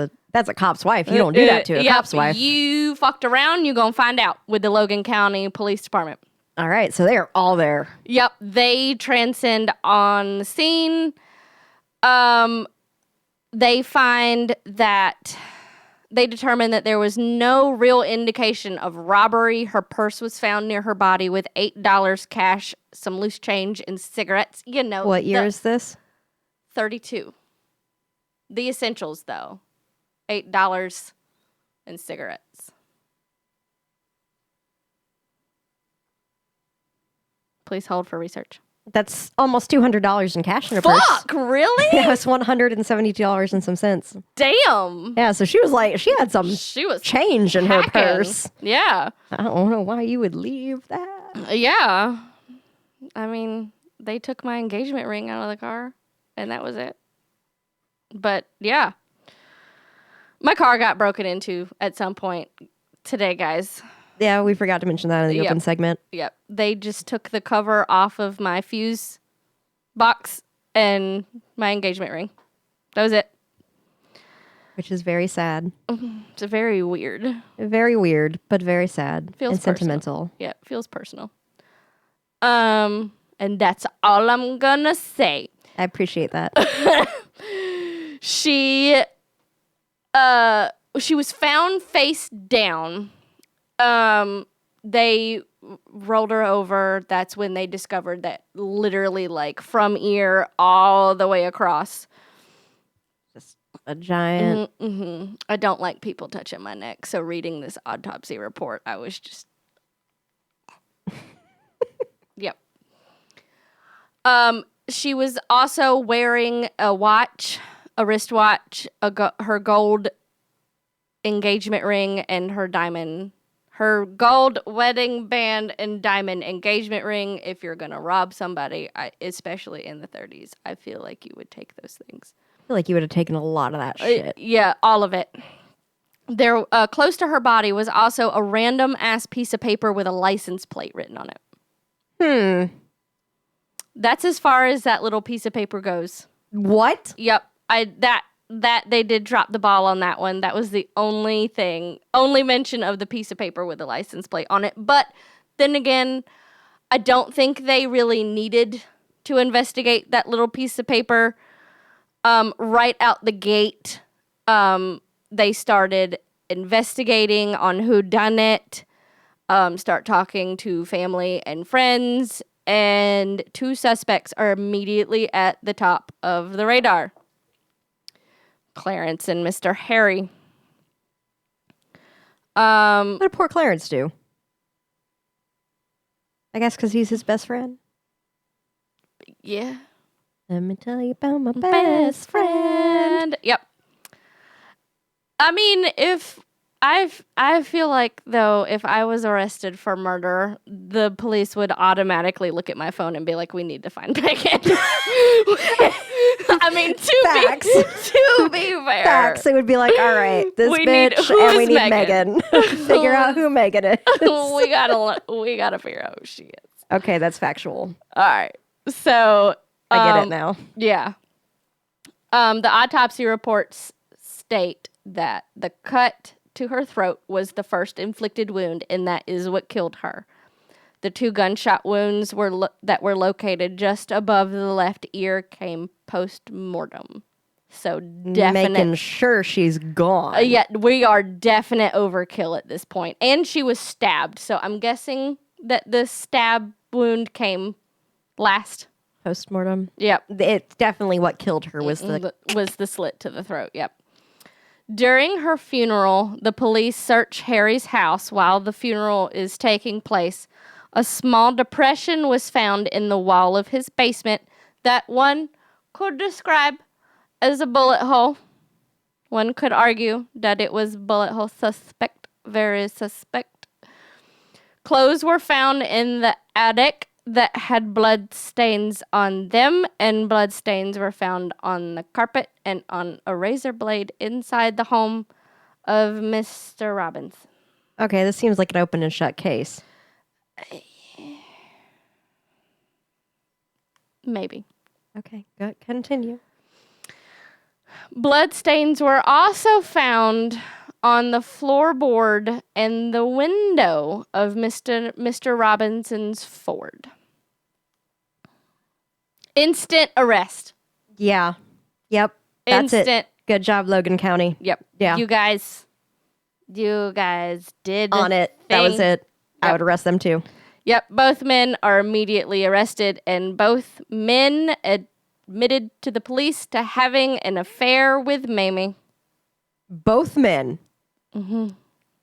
a cop's wife. You don't do that to a cop's wife. You fucked around, you gonna find out with the Logan County Police Department. All right, so they are all there. Yep, they transcend on the scene. They find that they determined that there was no real indication of robbery. Her purse was found near her body with $8 cash, some loose change, and cigarettes. You know. What year is this? 32. The essentials, though. $8 and cigarettes. Please hold for research. That's almost $200 in cash in her purse. Fuck, really? Yeah, it's $172 and some cents. Damn. Yeah, so she was like, she had some She was change in her packing. purse. Yeah. I don't know why you would leave that. Yeah. I mean, they took my engagement ring out of the car, and that was it. But, yeah. My car got broken into at some point today, guys. Yeah, we forgot to mention that in the open segment. Yep. They just took the cover off of my fuse box and my engagement ring. That was it. Which is very sad. It's very weird. Very weird, but very sad. Feels and sentimental. Yeah, it feels personal. And that's all I'm gonna say. I appreciate that. She was found face down. They rolled her over. That's when they discovered that literally, like, from ear all the way across. Just a giant. Mm-hmm. I don't like people touching my neck, so reading this autopsy report, I was just... Yep. She was also wearing a watch, a wristwatch, her gold engagement ring, and her gold wedding band and diamond engagement ring. If you're going to rob somebody, especially in the 30s, I feel like you would take those things. I feel like you would have taken a lot of that shit. Yeah, all of it. There, close to her body was also a random-ass piece of paper with a license plate written on it. That's as far as that little piece of paper goes. What? Yep. That they did drop the ball on that one. That was the only mention of the piece of paper with the license plate on it. But then again, I don't think they really needed to investigate that little piece of paper. Right out the gate, they started investigating on who done it, start talking to family and friends, and 2 suspects are immediately at the top of the radar. Clarence and Mr. Harry. What did poor Clarence do? I guess because he's his best friend. Yeah. Let me tell you about my best friend. Yep. I mean, I feel like, though, if I was arrested for murder, the police would automatically look at my phone and be like, we need to find Megan. I mean, to be fair. Facts. It would be like, all right, this bitch, and we need Megan. Figure out who Megan is. we gotta figure out who she is. Okay, that's factual. All right. So I get it now. Yeah. The autopsy reports state that the cut to her throat was the first inflicted wound, and that is what killed her. The 2 gunshot wounds that were located just above the left ear came post-mortem. So definite. Making sure she's gone. Yeah, we are definite overkill at this point. And she was stabbed, so I'm guessing that the stab wound came last. Post-mortem? Yep. It's definitely what killed her was the slit to the throat, yep. During her funeral, the police search Harry's house while the funeral is taking place. A small depression was found in the wall of his basement that one could describe as a bullet hole. One could argue that it was bullet hole suspect, very suspect. Clothes were found in the attic that had blood stains on them, and blood stains were found on the carpet and on a razor blade inside the home of Mr. Robinson. Okay, this seems like an open and shut case. Maybe. Okay, go continue. Blood stains were also found on the floorboard and the window of Mr. Robinson's Ford. Instant arrest. Yeah. Yep. That's Instant. it. Good job, Logan County. Yep. Yeah. You guys did On it. That was thing. it. I would arrest them too. Yep. Both men are immediately arrested, and both men admitted to the police to having an affair with Mamie. Both men. Mm-hmm.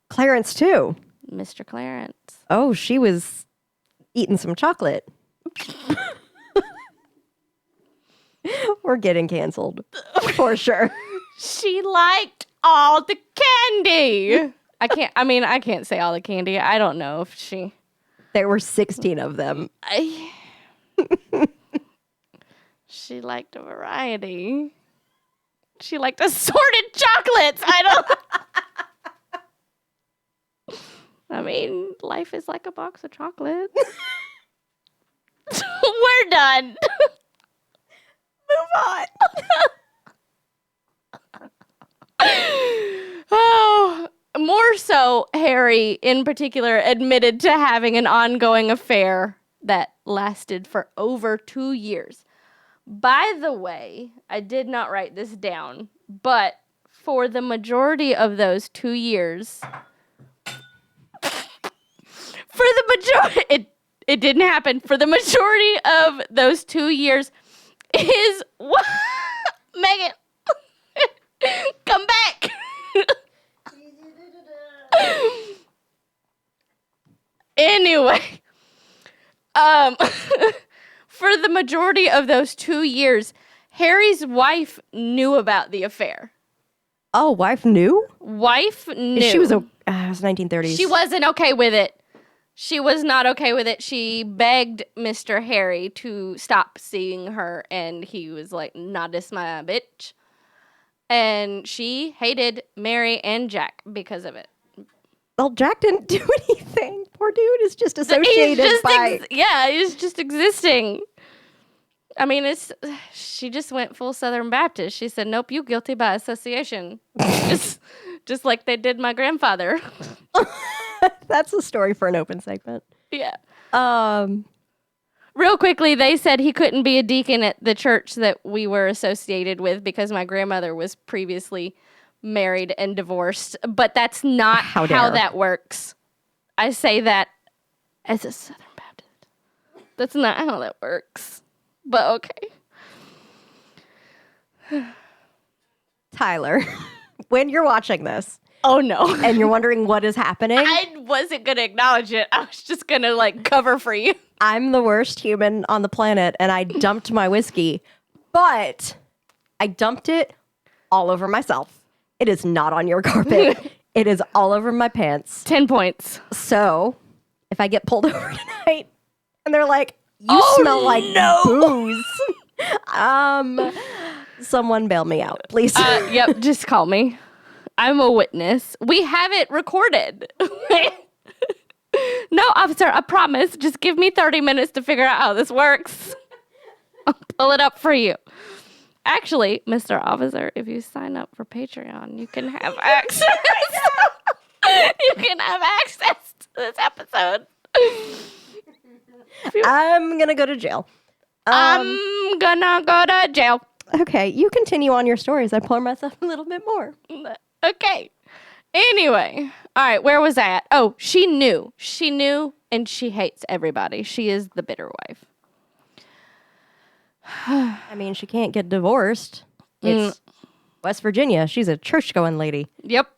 Clarence too. Mr. Clarence. Oh, she was eating some chocolate. We're getting canceled. For sure. She liked all the candy. I can't say all the candy. I don't know if she... There were 16 of them. She liked a variety. She liked assorted chocolates. I mean, life is like a box of chocolates. We're done. Move on. Oh, more so, Harry in particular admitted to having an ongoing affair that lasted for over 2 years. By the way, I did not write this down, but for the majority of those 2 years, it didn't happen. For the majority of those 2 years, Megan, come back. Anyway, for the majority of those 2 years, Harry's wife knew about the affair. Oh, wife knew? Wife knew. She was it was 1930s. She wasn't okay with it. She was not okay with it. She begged Mr. Harry to stop seeing her, and he was like, "Not this my bitch." And she hated Mary and Jack because of it. Well, Jack didn't do anything. Poor dude is just associated by... he's just existing. I mean, she just went full Southern Baptist. She said, "Nope, you guilty by association." just like they did my grandfather. That's a story for an open segment. Yeah. Real Real quickly, they said he couldn't be a deacon at the church that we were associated with because my grandmother was previously married and divorced. But that's not how that works. I say that as a Southern Baptist. That's not how that works. But okay. Tyler, when you're watching this, Oh, no. and you're wondering what is happening, I wasn't going to acknowledge it. I was just going to, cover for you. I'm the worst human on the planet, and I dumped my whiskey, but I dumped it all over myself. It is not on your carpet. It is all over my pants. 10 points. So, if I get pulled over tonight, and they're like, "You smell like booze," someone bail me out, please. Yep, just call me. I'm a witness. We have it recorded. No, officer, I promise. Just give me 30 minutes to figure out how this works. I'll pull it up for you. Actually, Mr. Officer, if you sign up for Patreon, you can have access. You can have access to this episode. I'm gonna go to jail. I'm gonna go to jail. Okay, you continue on your stories. I pour myself a little bit more. Okay. Anyway. All right, where was I at? Oh, she knew. She knew, and she hates everybody. She is the bitter wife. I mean, she can't get divorced. It's West Virginia. She's a church-going lady. Yep.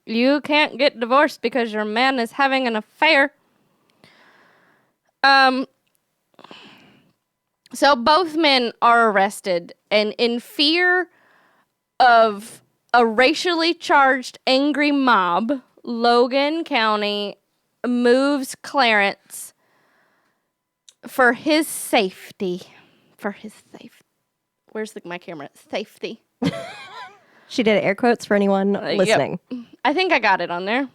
You can't get divorced because your man is having an affair. So both men are arrested, and in fear of a racially charged angry mob, Logan County moves Clarence for his safety. For his safety. Where's my camera? Safety. She did air quotes for anyone listening. Yep. I think I got it on there.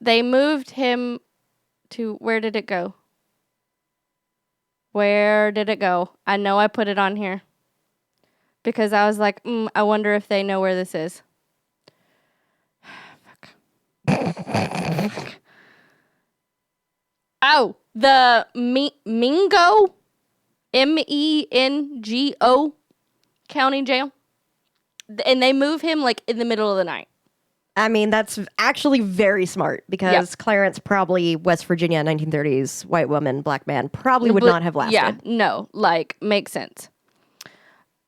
They moved him to, where did it go? Where did it go? I know I put it on here. Because I was like, I wonder if they know where this is. Fuck. Oh, the Mingo, Mengo County Jail. And they move him like in the middle of the night. I mean, that's actually very smart because Clarence, probably West Virginia, 1930s, white woman, black man, probably would not have lasted. Yeah, no, makes sense.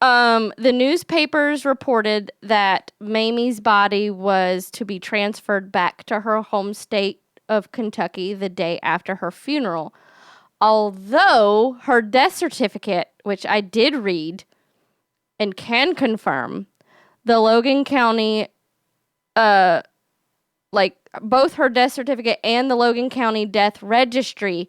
The newspapers reported that Mamie's body was to be transferred back to her home state of Kentucky the day after her funeral. Although her death certificate, which I did read and can confirm, the Logan County, both her death certificate and the Logan County death registry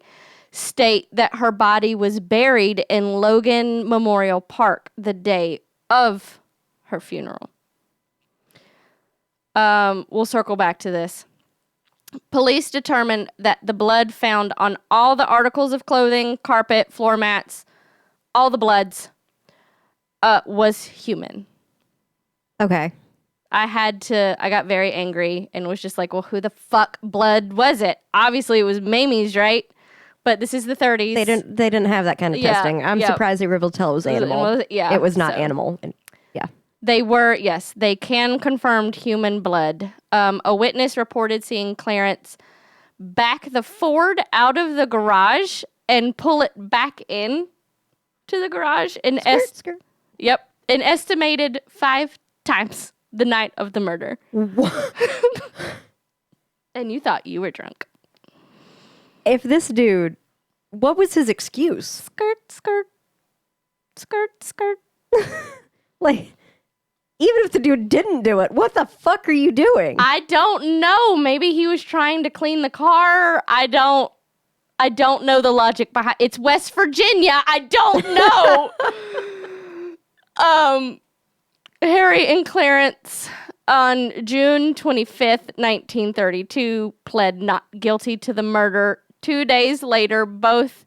state that her body was buried in Logan Memorial Park the day of her funeral. We'll circle back to this. Police determined that the blood found on all the articles of clothing, carpet, floor mats, all the bloods, was human. Okay. I got very angry and was just like, well, who the fuck blood was it? Obviously it was Mamie's, right? But this is the 30s. They didn't have that kind of testing. I'm surprised they were able to tell it was animal. It was not animal. Yeah. They confirmed human blood. A witness reported seeing Clarence back the Ford out of the garage and pull it back in to the garage. An estimated 5 times the night of the murder. What? And you thought you were drunk. If this dude, what was his excuse? Skirt, skirt, skirt, skirt. Like, even if the dude didn't do it, what the fuck are you doing? I don't know. Maybe he was trying to clean the car. I don't know the logic behind. It's West Virginia. I don't know. Harry and Clarence on June 25th, 1932, pled not guilty to the murder. 2 days later, both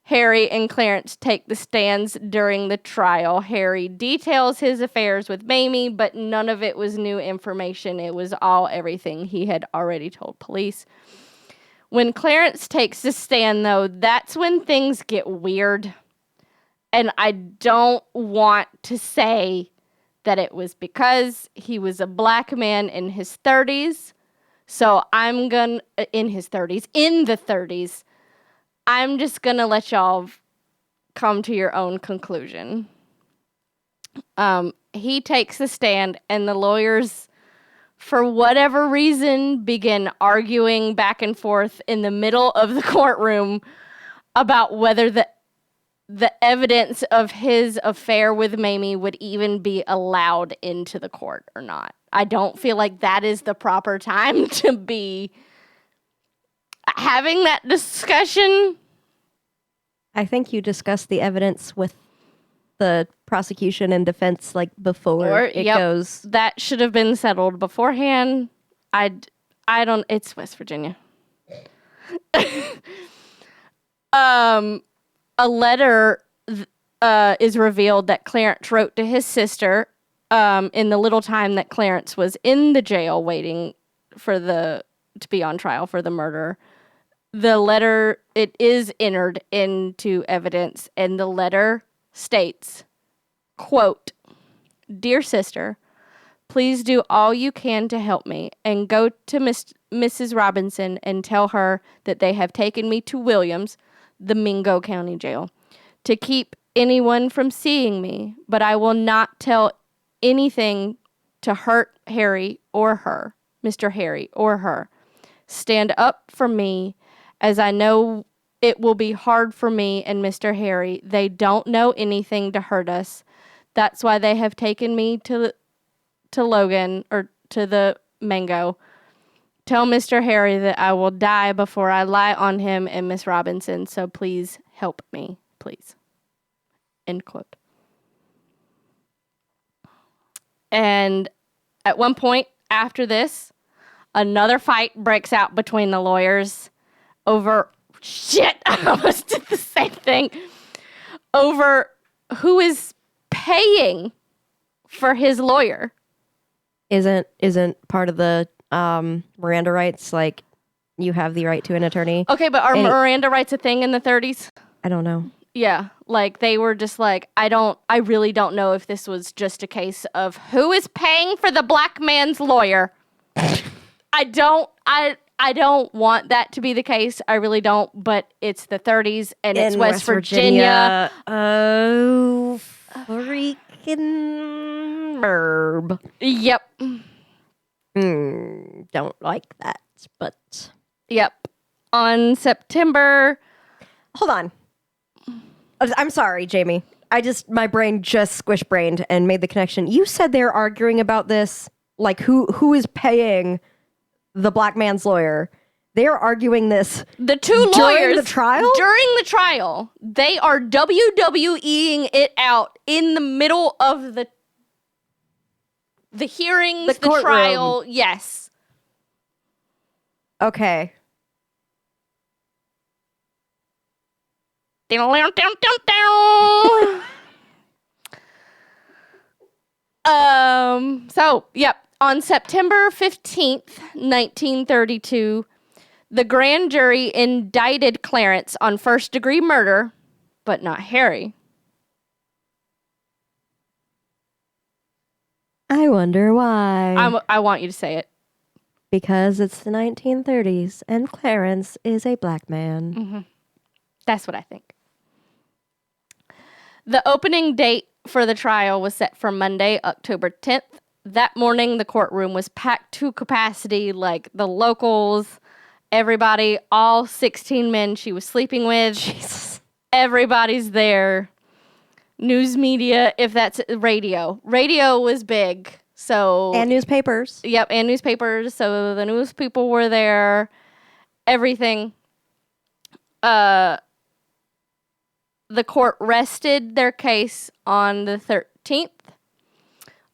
Harry and Clarence take the stands during the trial. Harry details his affairs with Mamie, but none of it was new information. It was all everything he had already told police. When Clarence takes the stand, though, that's when things get weird. And I don't want to say that it was because he was a black man in his 30s. So in the 30s, I'm just going to let y'all come to your own conclusion. He takes the stand and the lawyers, for whatever reason, begin arguing back and forth in the middle of the courtroom about whether the evidence of his affair with Mamie would even be allowed into the court or not. I don't feel like that is the proper time to be having that discussion. I think you discussed the evidence with the prosecution and defense before it goes. That should have been settled beforehand. It's West Virginia. A letter is revealed that Clarence wrote to his sister in the little time that Clarence was in the jail waiting to be on trial for the murder. The letter, it is entered into evidence, and the letter states, quote, "Dear sister, please do all you can to help me, and go to Mrs. Robinson and tell her that they have taken me to Williams, the Mingo County Jail, to keep anyone from seeing me, but I will not tell anything to hurt Harry or her, Mr. Harry or her. Stand up for me, as I know it will be hard for me and Mr. Harry. They don't know anything to hurt us. That's why they have taken me to Logan, or to the Mango. Tell Mr. Harry that I will die before I lie on him and Miss Robinson, so please help me, please. End quote. And at one point after this, another fight breaks out between the lawyers over... Shit, I almost did the same thing. Over who is paying for his lawyer. Isn't part of the Miranda rights, like, you have the right to an attorney? Okay, but are Miranda rights a thing in the 30s? I don't know. Yeah, like, they were just like, I really don't know if this was just a case of who is paying for the black man's lawyer. I don't want that to be the case. I really don't, but it's the 30s and it's West Virginia. Oh, freaking merb. Yep. Don't like that, but... Yep. On September... Hold on. I'm sorry, Jamie. My brain just squish-brained and made the connection. You said they're arguing about this, like, who is paying the black man's lawyer. They're arguing this. The two lawyers during the trial? During the trial, they are WWEing it out in the middle of the hearings, the trial. Yes. Okay. So, yep. On September 15th, 1932, the grand jury indicted Clarence on first-degree murder, but not Harry. I wonder why. I want you to say it. Because it's the 1930s and Clarence is a black man. Mm-hmm. That's what I think. The opening date for the trial was set for Monday, October 10th. That morning, the courtroom was packed to capacity, like the locals, everybody, all 16 men she was sleeping with. Jesus. Everybody's there. News media, if that's radio. Radio was big, so... And newspapers. Yep, and newspapers, so the news people were there. Everything. The court rested their case on the 13th.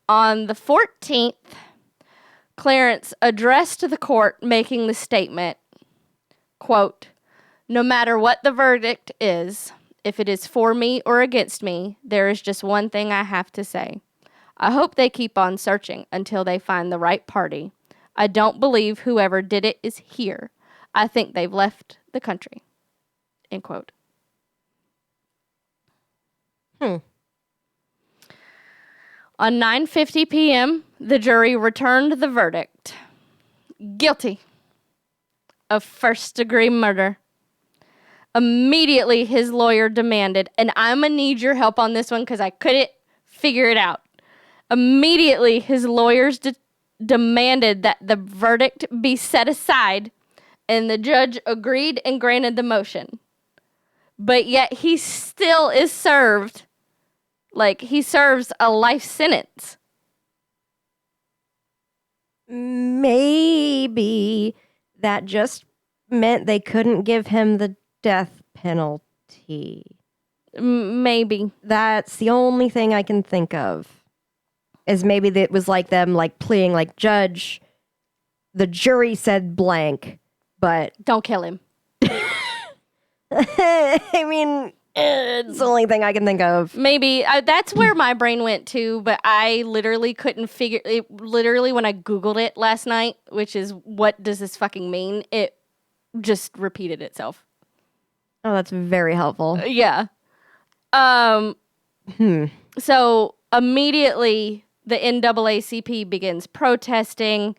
On the 14th, Clarence addressed the court making the statement, quote, "No matter what the verdict is, if it is for me or against me, there is just one thing I have to say. I hope they keep on searching until they find the right party. I don't believe whoever did it is here. I think they've left the country." End quote. On 9:50 p.m., the jury returned the verdict. Guilty of first-degree murder. Immediately, his lawyer demanded, and I'm going to need your help on this one because I couldn't figure it out. Immediately, his lawyers demanded that the verdict be set aside, and the judge agreed and granted the motion. But yet, he still is served. Like, he serves a life sentence. Maybe that just meant they couldn't give him the death penalty. Maybe. That's the only thing I can think of. Is maybe that it was like them like pleading like, "Judge, the jury said blank, but..." Don't kill him. I mean... It's the only thing I can think of. Maybe. That's where my brain went to, but I literally couldn't figure it. Literally, when I Googled it last night, which is, what does this fucking mean? It just repeated itself. Oh, that's very helpful. Yeah. So immediately, the NAACP begins protesting.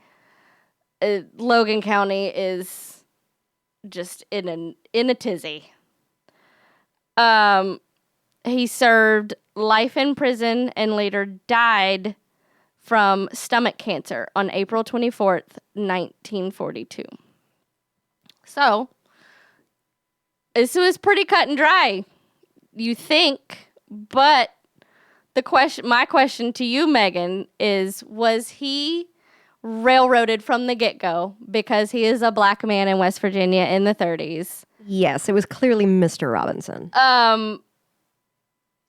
Logan County is just in a tizzy. He served life in prison and later died from stomach cancer on April 24th, 1942. So, this was pretty cut and dry, you think, but My question to you, Megan, is: was he railroaded from the get-go because he is a black man in West Virginia in the 30s? Yes, it was clearly Mr. Robinson.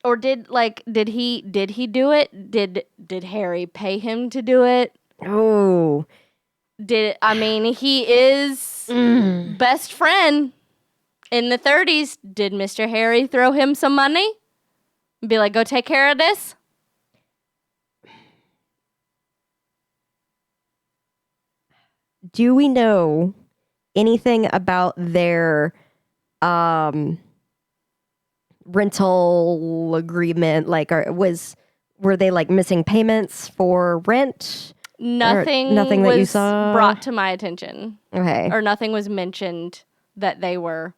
Or did he do it? Did Harry pay him to do it? Oh. He is best friend in the 30s. Did Mr. Harry throw him some money? Be like, go take care of this? Do we know anything about their rental agreement? Like, were they like missing payments for rent? Nothing that was you saw? brought to my attention. Okay. Or nothing was mentioned that they were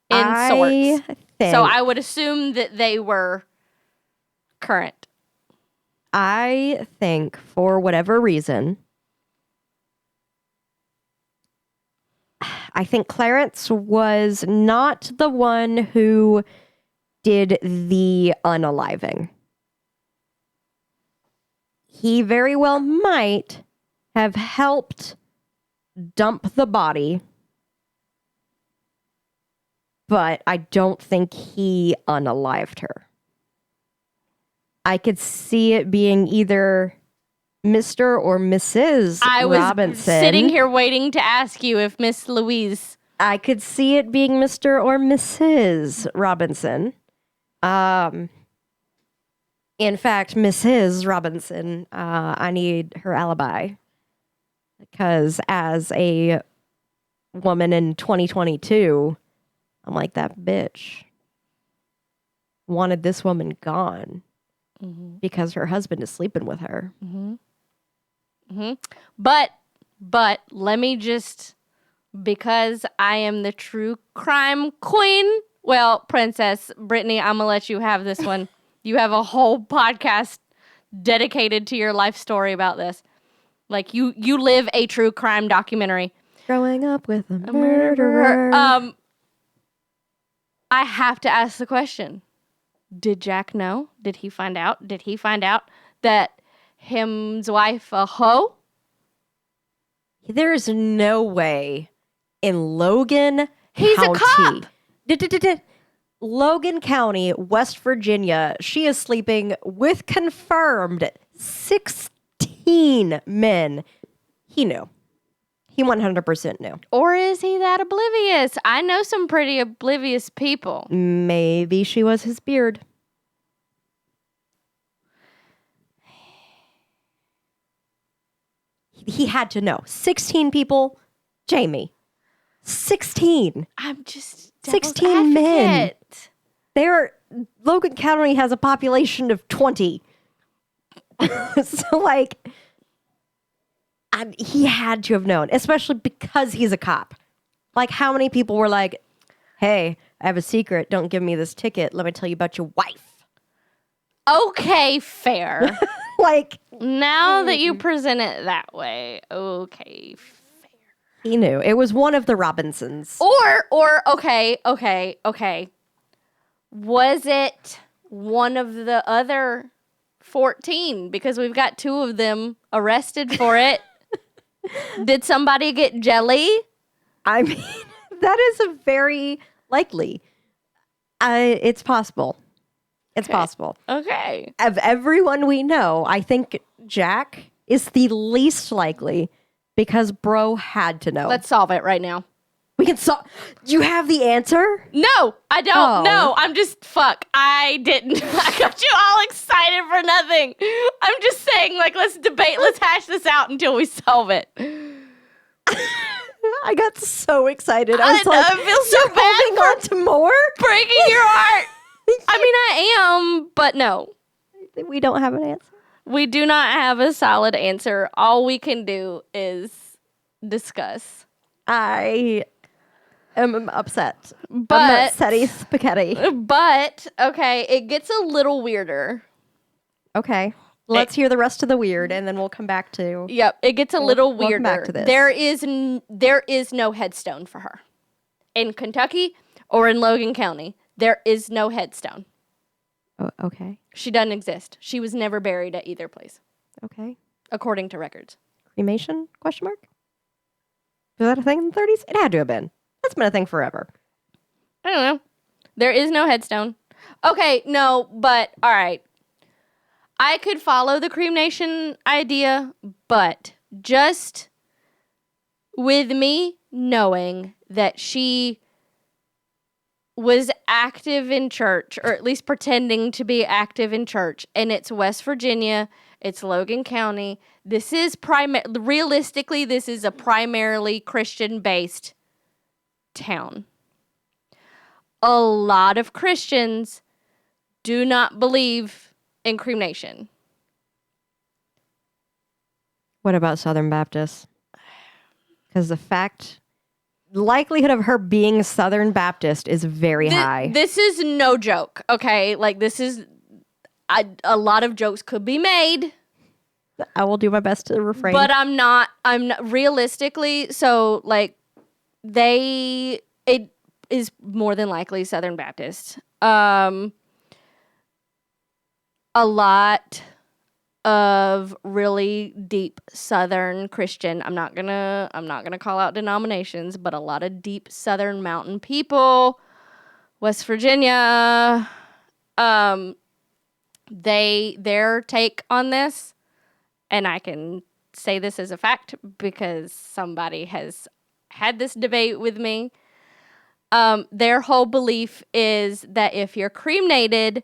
in sorts. So I would assume that they were current. I think for whatever reason, I think Clarence was not the one who did the unaliving. He very well might have helped dump the body, but I don't think he unalived her. I could see it being either Mr. or Mrs. I was Robinson. sitting here waiting to ask you if Miss Louise. I could see it being Mr. or Mrs. Robinson. In fact, Mrs. Robinson, I need her alibi. Because as a woman in 2022, I'm like, that bitch wanted this woman gone because her husband is sleeping with her. But let me just, because I am the true crime queen. Well, Princess Brittany, I'm gonna let you have this one. You have a whole podcast dedicated to your life story about this. Like you live a true crime documentary. Growing up with a murderer. I have to ask the question. Did Jack know? Did he find out? Did he find out that him's wife a hoe? There's no way in Logan He's County. a cop. Logan County, West Virginia. She is sleeping with confirmed 16 men. He knew. He 100% knew. Or is he that oblivious? I know some pretty oblivious people. Maybe she was his beard. He had to know. 16 people. Jamie. 16. I'm just 16 men. Logan County has a population of 20. So, like, he had to have known, especially because he's a cop. Like, how many people were like, hey, I have a secret. Don't give me this ticket. Let me tell you about your wife. Okay, fair. Like, now that you present it that way, okay, fair. He knew. It was one of the Robinsons. Or okay. Was it one of the other 14? Because we've got 2 of them arrested for it. Did somebody get jelly? I mean, that is a very likely. It's possible. It's possible. Okay. Of everyone we know, I think Jack is the least likely because bro had to know. Let's solve it right now. We can solve. You have the answer? No, I don't. Oh. No, I'm just, fuck. I didn't. I got you all excited for nothing. I'm just saying, like, let's debate. Let's hash this out until we solve it. I got so excited. I was like, I feel so you're holding bad on to more? breaking your heart. I mean, I am, but no. We don't have an answer. We do not have a solid answer. All we can do is discuss. I am upset. But Upsetty spaghetti. But okay, it gets a little weirder. Okay. Let's hear the rest of the weird, and then we'll come back to... Yep, it gets a little we'll weirder. come back to this. There is no headstone for her. In Kentucky or in Logan County, there is no headstone. Oh, okay. She doesn't exist. She was never buried at either place, Okay. according to records. Cremation? Question mark? Was that a thing in the 30s? It had to have been. That's been a thing forever. I don't know. There is no headstone. Okay, no, but all right. I could follow the cremation idea, but just with me knowing that she was active in church, or at least pretending to be active in church, and it's West Virginia, it's Logan County. This is realistically, this is a primarily Christian-based town. A lot of Christians do not believe in cremation. What about Southern Baptists? Because the likelihood of her being Southern Baptist is very high. This is no joke, okay? Like, this is... a lot of jokes could be made. I will do my best to refrain. But I'm not realistically, so, like, it is more than likely Southern Baptist. A lot of really deep Southern Christian. I'm not gonna call out denominations, but a lot of deep Southern mountain people, West Virginia, their take on this, and I can say this as a fact because somebody has had this debate with me. Their whole belief is that if you're cremated,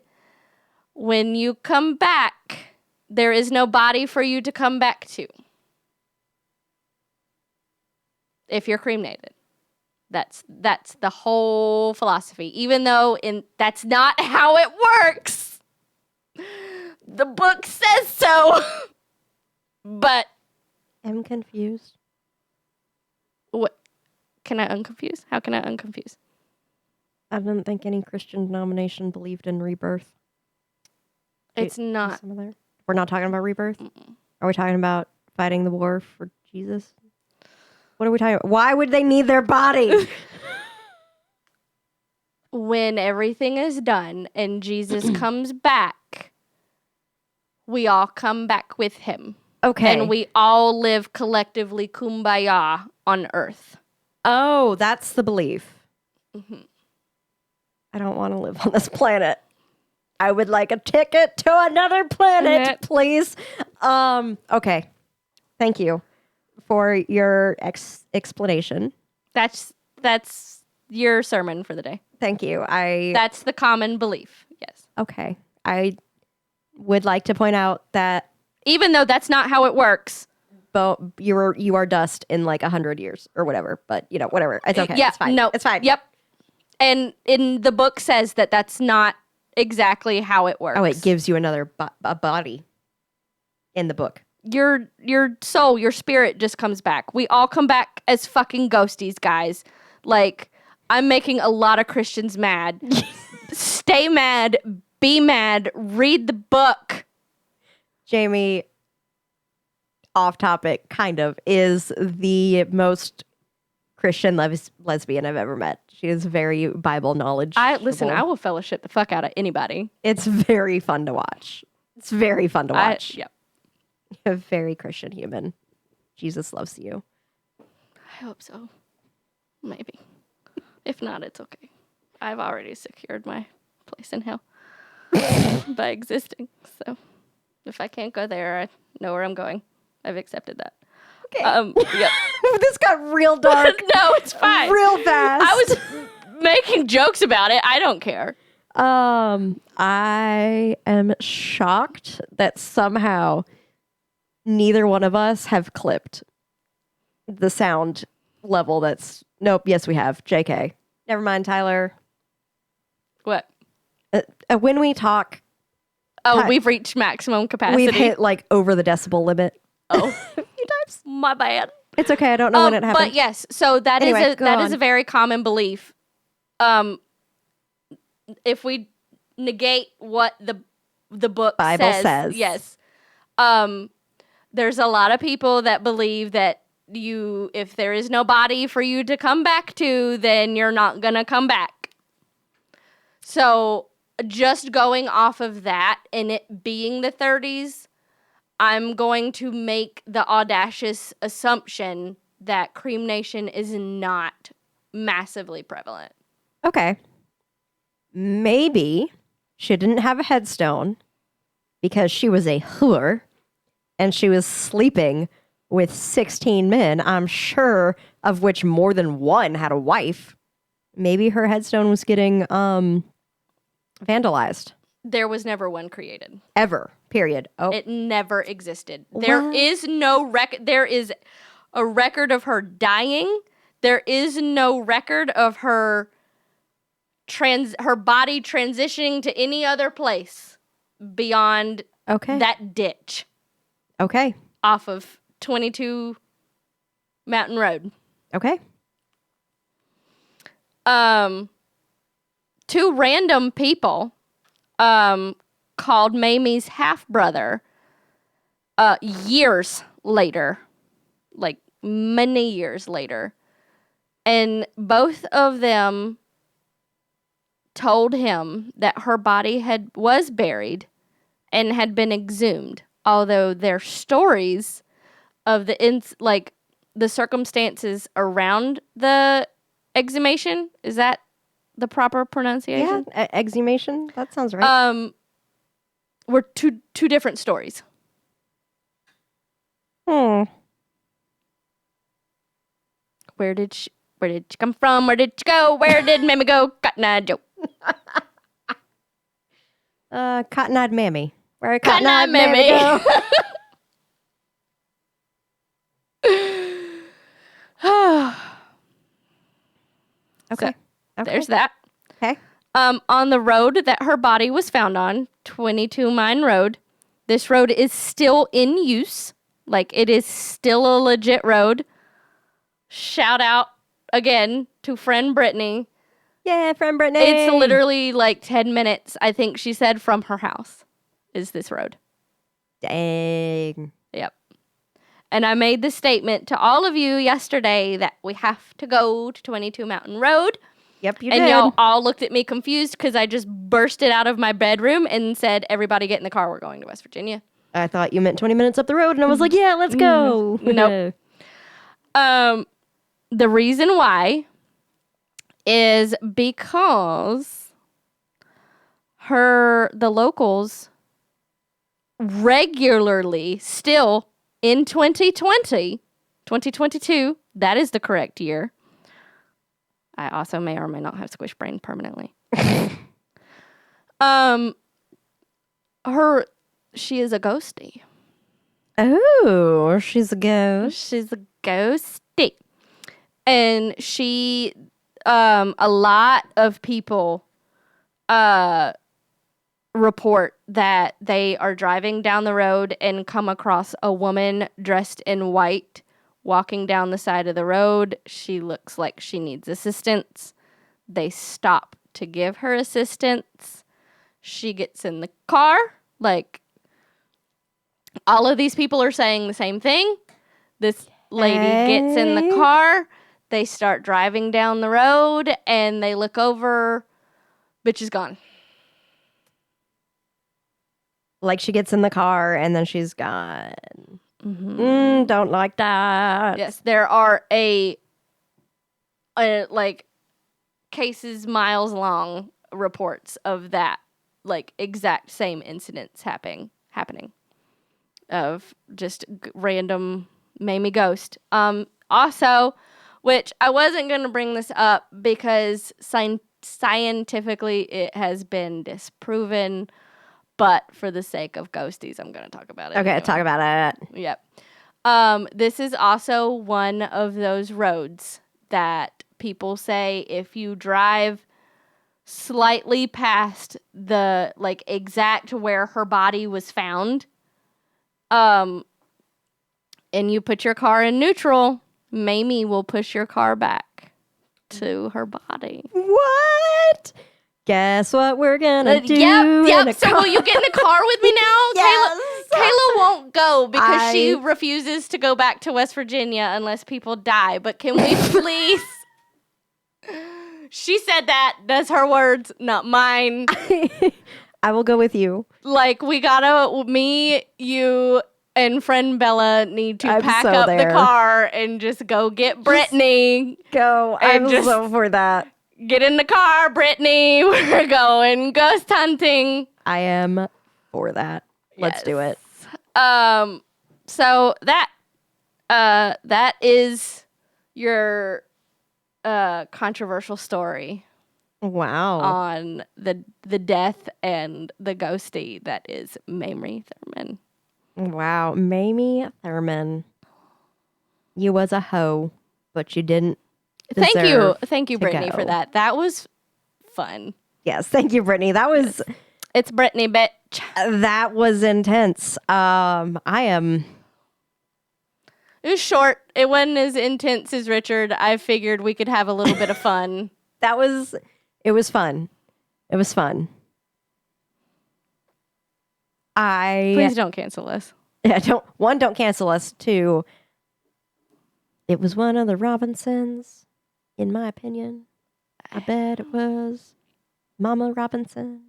when you come back, there is no body for you to come back to. If you're cremated. That's the whole philosophy. Even though that's not how it works. The book says so. But I'm confused. what can I unconfuse? How can I unconfuse? I don't think any Christian denomination believed in rebirth. It's not. Similar. We're not talking about rebirth? Mm-mm. Are we talking about fighting the war for Jesus? What are we talking about? Why would they need their body? When everything is done and Jesus comes back, we all come back with him. Okay. And we all live collectively kumbaya on earth. Oh, that's the belief. Mm-hmm. I don't want to live on this planet. I would like a ticket to another planet, please. Okay. Thank you for your explanation. That's your sermon for the day. Thank you. That's the common belief. Yes. Okay. I would like to point out that even though that's not how it works, but you are dust in like 100 years or whatever. But whatever. It's okay. Yeah, it's fine. no, it's fine. Yep. And in the book says that that's not exactly how it works. Oh, it gives you another a body in the book. Your soul, your spirit just comes back. We all come back as fucking ghosties, guys. Like, I'm making a lot of Christians mad. Stay mad. Be mad. Read the book. Jamie, off topic, kind of, is the most Christian lesbian I've ever met. She is very Bible knowledge. I will fellowship the fuck out of anybody. It's very fun to watch. It's very fun to watch. Yep. A very Christian human. Jesus loves you. I hope so. Maybe. If not, it's okay. I've already secured my place in hell by existing. So if I can't go there, I know where I'm going. I've accepted that. Okay. Yep. This got real dark. No, it's fine. Real fast. I was making jokes about it. I don't care. I am shocked that somehow neither one of us have clipped the sound level that's... Nope, yes we have. JK. Never mind, Tyler. What? When we talk... Oh, we've reached maximum capacity. We've hit like over the decibel limit. Oh. A few times. My bad. It's okay. I don't know when it happened. But yes, so that is a very common belief. If we negate what the book Bible says. yes. There's a lot of people that believe that if there is no body for you to come back to, then you're not gonna come back. So just going off of that and it being the 30s, I'm going to make the audacious assumption that cremation is not massively prevalent. Okay. Maybe she didn't have a headstone because she was a whore and she was sleeping with 16 men, I'm sure, of which more than one had a wife. Maybe her headstone was getting vandalized. There was never one created. Ever. Period. Oh. It never existed. There is no record. There is a record of her dying. There is no record of her body transitioning to any other place beyond that ditch. Okay. Off of 22 Mountain Road. Okay. Two random people called Mamie's half-brother years later, like many years later, and both of them told him that her body was buried and had been exhumed, although their stories of the circumstances around the exhumation, is that the proper pronunciation? Yeah, exhumation. That sounds right. Were two different stories. Where did she come from? Where did she go? Where did Mamie go? Cotton-eyed Joe. Cotton-eyed Mammy. Where Cotton-eyed Mammy go? Okay. There's that. Okay. On the road that her body was found on, 22 Mine Road, this road is still in use. Like, it is still a legit road. Shout out again to friend Brittany. Yeah, friend Brittany. It's literally like 10 minutes, I think she said, from her house is this road. Dang. Yep. And I made the statement to all of you yesterday that we have to go to 22 Mountain Road. Yep, you and did. Y'all all looked at me confused because I just bursted out of my bedroom and said, everybody get in the car. We're going to West Virginia. I thought you meant 20 minutes up the road, and I was like, yeah, let's go. Nope. The reason why is because the locals regularly still in 2022, that is the correct year. I also may or may not have squish brain permanently. She is a ghostie. Oh, she's a ghost. She's a ghostie. And she, a lot of people report that they are driving down the road and come across a woman dressed in white walking down the side of the road. She looks like she needs assistance. They stop to give her assistance. She gets in the car. Like, all of these people are saying the same thing. This lady gets in the car. They start driving down the road, and they look over. Bitch is gone. Like, she gets in the car, and then she's gone. Mm-hmm. Don't like that. Yes, there are like cases miles long reports of that, like exact same incidents happening of just random Mamie ghost. Also, which I wasn't going to bring this up because scientifically it has been disproven. But for the sake of ghosties, I'm going to talk about it. Okay, anyway. talk about it. Yep. This is also one of those roads that people say if you drive slightly past the, like, exact where her body was found, and you put your car in neutral, Mamie will push your car back to her body. What? Guess what we're gonna do? Yep. So will you get in the car with me now? Yes. Kayla won't go because she refuses to go back to West Virginia unless people die. But can we please She said that. That's her words, not mine. I will go with you. Like, me, you, and friend Bella need to I'm pack so up there. the car and just go get Brittany. Go. And I'm just- so for that. Get in the car, Brittany. We're going ghost hunting. I am for that. Let's do it. So that is your controversial story Wow. on the death and the ghosty that is Mamie Thurman. Wow. Mamie Thurman. You was a hoe, but you didn't Thank you, to Brittany, go. for that. That was fun. Yes, thank you, Brittany. That was It's Brittany, bitch. that was intense. I am It was short. It wasn't as intense as Richard. I figured we could have a little bit of fun. it was fun. It was fun. Please don't cancel us. Don't cancel us. Two, it was one of the Robinsons, in my opinion. I bet it was Mama Robinson.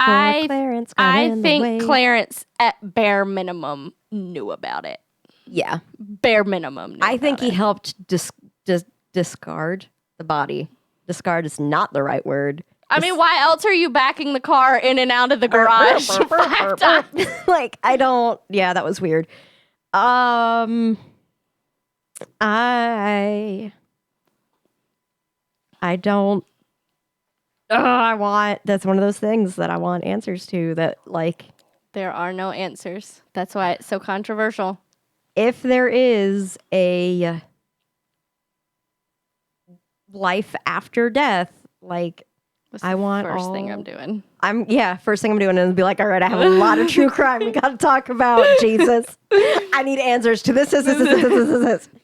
Clarence got I in the think way. Clarence, at bare minimum, knew about it. Yeah. Bare minimum. Knew I think about he it. helped discard the body. Discard is not the right word. I mean, why else are you backing the car in and out of the garage 5 times? Like, I don't. Yeah, that was weird. I don't. That's one of those things that I want answers to. That, like, There are no answers. That's why it's so controversial. if there is a life after death, like, That's I the want first thing all- I'm doing. first thing I'm doing is be like, all right, I have a lot of true crime we got to talk about. Jesus, I need answers to this.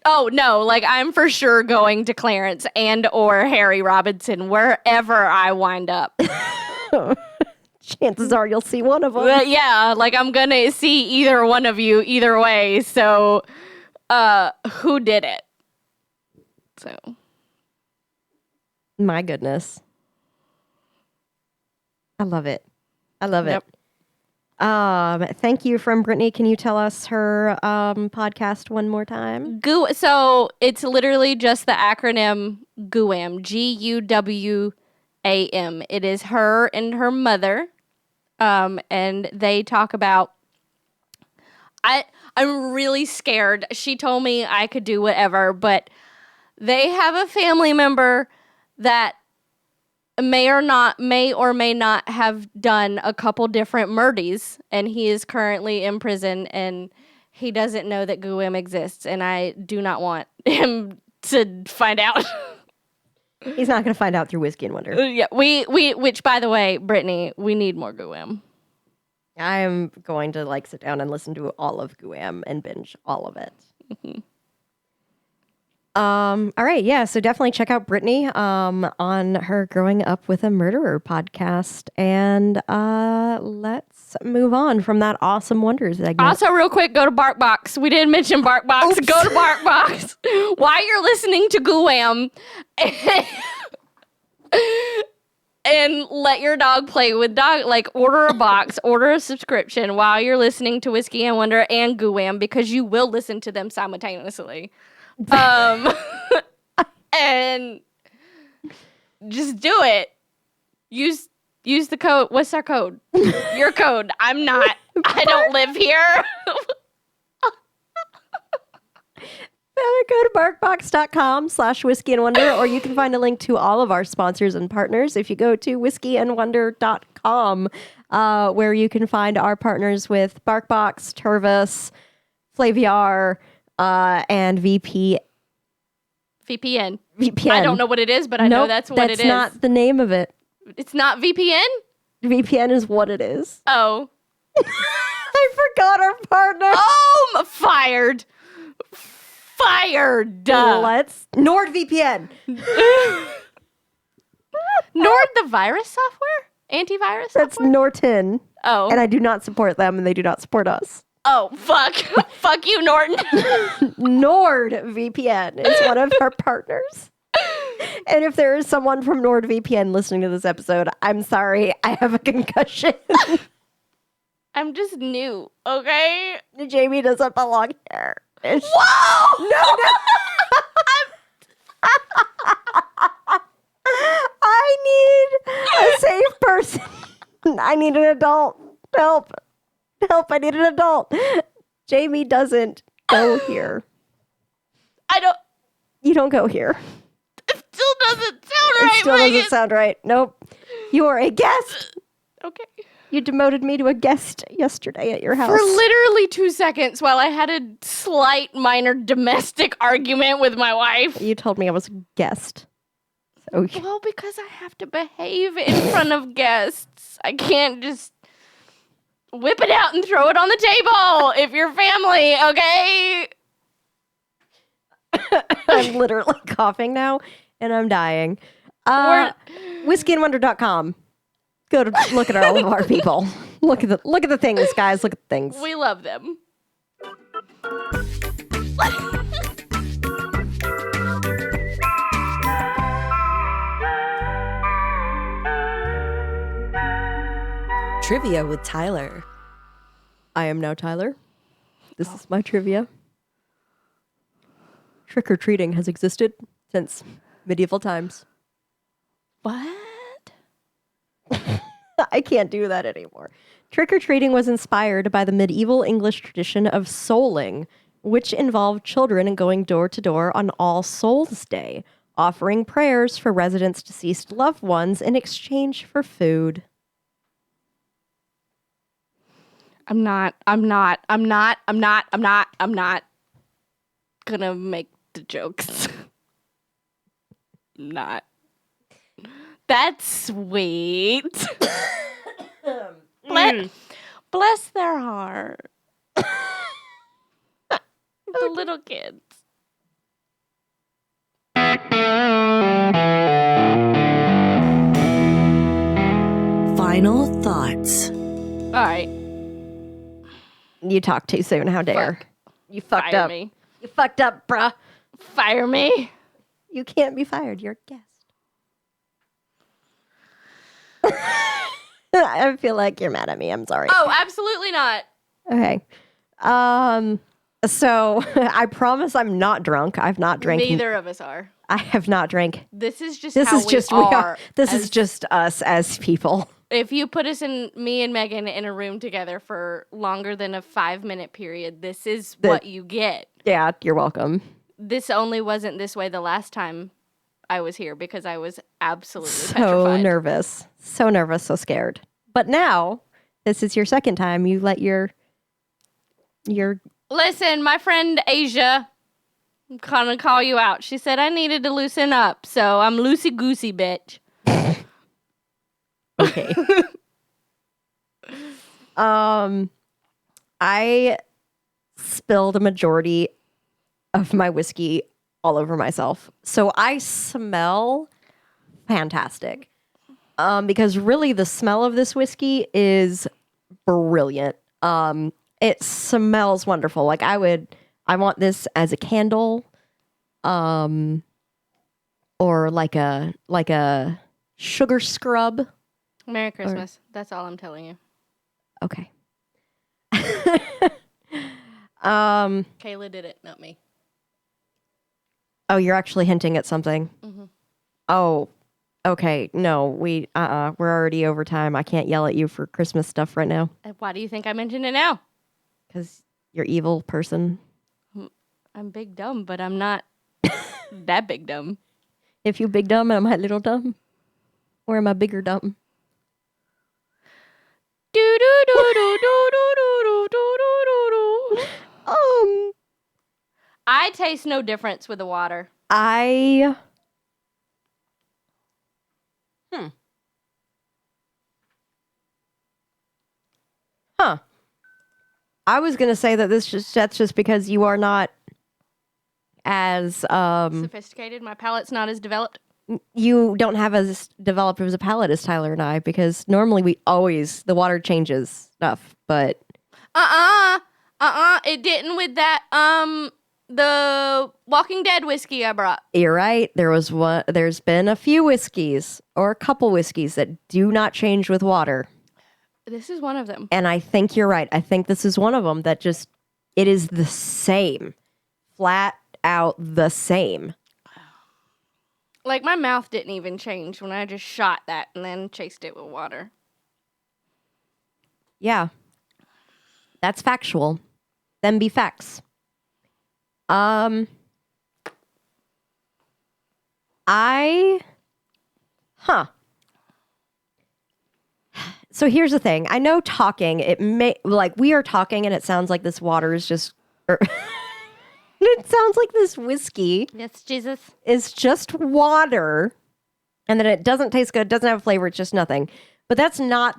Oh no, like I'm for sure going to Clarence and or Harry Robinson wherever I wind up. Chances are you'll see one of them. But yeah, like I'm gonna see either one of you either way. So, who did it? So, My goodness. I love it. I love Yep. it. Thank you from Brittany. Can you tell us her podcast one more time? So it's literally just the acronym GUAM, GUWAM. It is her and her mother, and they talk about. I'm really scared. She told me I could do whatever, but they have a family member that may or may not have done a couple different murders, and he is currently in prison, and he doesn't know that GUAM exists, and I do not want him to find out. He's not going to find out through Whiskey and Wonder. Yeah, which by the way, Brittany, we need more GUAM. I'm going to sit down and listen to all of GUAM and binge all of it. Mm-hmm. All right, yeah. So definitely check out Brittany on her Growing Up with a Murderer podcast, and let's move on from that awesome Wonder segment. Also, real quick, go to BarkBox. We didn't mention BarkBox. Oops. Go to BarkBox while you're listening to GUAM. And let your dog play with dog. Like, order a box, order a subscription while you're listening to Whiskey and Wonder and GUAM, because you will listen to them simultaneously. And just do it. Use the code. What's our code? Your code. I'm not. I don't live here. Go to barkbox.com/whiskey and wonder, or you can find a link to all of our sponsors and partners if you go to whiskeyandwonder.com, where you can find our partners with BarkBox, Tervis, Flaviar, and VPN. I don't know what it is, but I know that's what it is. That's not the name of it. It's not VPN? VPN is what it is. Oh. I forgot our partner. Oh, I'm fired. Fired. Let's NordVPN. Nord the virus software? Antivirus That's software? Norton. Oh. And I do not support them, and they do not support us. Oh, fuck. Fuck you, Norton. NordVPN is one of our partners. And if there is someone from NordVPN listening to this episode, I'm sorry. I have a concussion. I'm just new, okay? Jamie doesn't belong here. Whoa! No. I need a safe person. I need an adult. Help. I need an adult. Jamie doesn't go here. You don't go here. It still doesn't sound right. It still doesn't sound right. Nope. You are a guest. Okay. You demoted me to a guest yesterday at your house. For literally 2 seconds while I had a slight minor domestic argument with my wife. You told me I was a guest. So Well, because I have to behave in front of guests. I can't just whip it out and throw it on the table if you're family, okay? I'm literally coughing now, and I'm dying. Whiskeyandwonder.com. Go to look at all of our people. Look at the things, guys. Look at the things. We love them. Trivia with Tyler. I am now Tyler. This is my trivia. Trick-or-treating has existed since medieval times. What? I can't do that anymore. Trick-or-treating was inspired by the medieval English tradition of souling, which involved children going door to door on All Souls Day, offering prayers for residents' deceased loved ones in exchange for food. I'm not gonna make the jokes. Not. That's sweet. Bless their heart. The little kids. Final thoughts. All right. You talked too soon. How dare. Fuck. You fucked Fire up. me. You fucked up, bruh. Fire me. You can't be fired. You're a guest. I feel like you're mad at me. I'm sorry. Oh, absolutely not. Okay. So I promise I'm not drunk. I've not drank. Neither of us are. I have not drank. This is just This how is just we are. This is just us as people. If you put me and Megan in a room together for longer than a 5-minute period, this is what you get. Yeah, you're welcome. This only wasn't this way the last time I was here because I was absolutely So petrified. nervous, so scared. But now, this is your second time. You let your Listen, my friend Asia, I'm gonna call you out. She said I needed to loosen up, so I'm loosey-goosey, bitch. Okay. I spilled a majority of my whiskey all over myself. So I smell fantastic. Because really the smell of this whiskey is brilliant. It smells wonderful. Like I want this as a candle, or like a sugar scrub. Merry Christmas. That's all I'm telling you. Okay. Kayla did it, not me. Oh, you're actually hinting at something. Mhm. Oh, okay. No, we're already over time. I can't yell at you for Christmas stuff right now And why do you think I mentioned it now? because you're evil person. I'm big dumb, but I'm not that big dumb. If you big dumb, am I little dumb? Or am I bigger dumb? Do do do do do do do do do do. I taste no difference with the water. I was gonna say that that's just because you are not as Sophisticated. My palate's not as developed. you don't have as developed as a palate as Tyler and I, because normally the water changes stuff, but It didn't with that the Walking Dead whiskey I brought. You're right. There's been a few whiskeys or a couple whiskeys that do not change with water. This is one of them. And I think you're right. I think this is one of them that just, it is the same. Flat out the same. Like, my mouth didn't even change when I just shot that and then chased it with water. Yeah. That's factual. Them be facts. So here's the thing. I know talking, we are talking and it sounds like this water is just, it sounds like this whiskey. Yes, Jesus. Is just water, and then it doesn't taste good, doesn't have flavor, it's just nothing. But that's not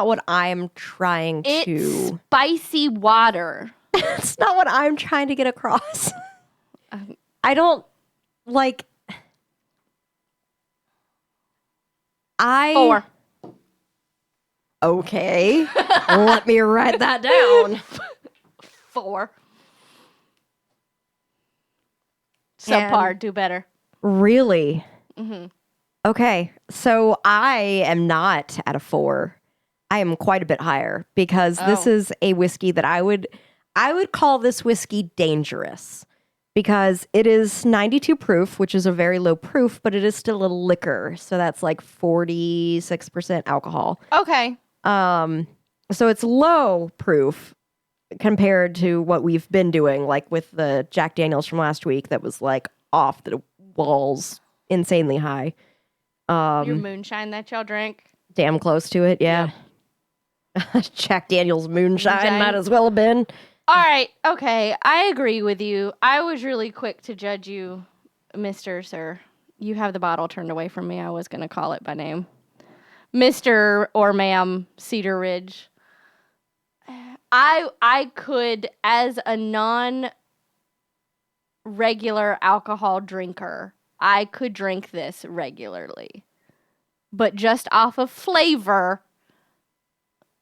what I'm trying to. It's spicy water. That's not what I'm trying to get across. I don't like. 4. Okay. Let me write that down. 4. Subpar, do better. Really? Mm-hmm. Okay. So I am not at a 4. I am quite a bit higher because this is a whiskey that I would call this whiskey dangerous because it is 92 proof, which is a very low proof, but it is still a liquor. So that's like 46% alcohol. Okay. So it's low proof compared to what we've been doing, like with the Jack Daniels from last week that was like off the walls, insanely high. Your moonshine that y'all drank. Damn close to it, yeah. Jack Daniels moonshine might as well have been. All right, okay, I agree with you. I was really quick to judge you, Mr. Sir. You have the bottle turned away from me. I was going to call it by name. Mr. or Ma'am Cedar Ridge. I could, as a non-regular alcohol drinker, I could drink this regularly. But just off of flavor,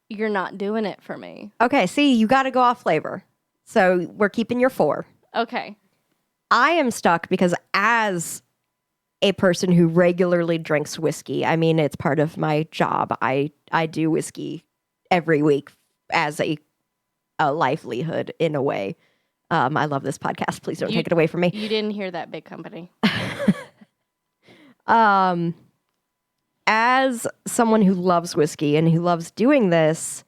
you're not doing it for me. Okay, see, you got to go off flavor. So we're keeping your 4. Okay. I am stuck because as a person who regularly drinks whiskey, I mean, it's part of my job. I do whiskey every week as a livelihood in a way. I love this podcast. Please don't take it away from me. You didn't hear that, big company. As someone who loves whiskey and who loves doing this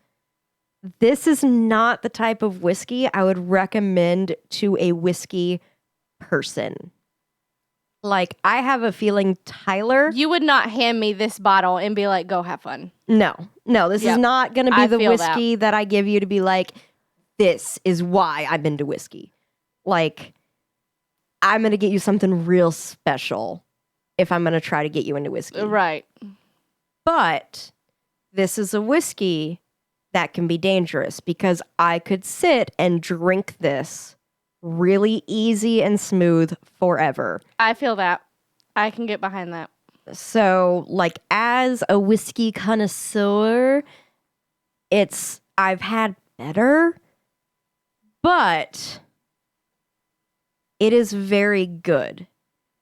is not the type of whiskey I would recommend to a whiskey person. Like, I have a feeling Tyler... You would not hand me this bottle and be like, go have fun. No, this is not going to be the whiskey that I give you to be like, this is why I'm into whiskey. Like, I'm going to get you something real special if I'm going to try to get you into whiskey. Right. But this is a whiskey that can be dangerous because I could sit and drink this really easy and smooth forever. I feel that. I can get behind that. So, like, as a whiskey connoisseur, I've had better, but it is very good.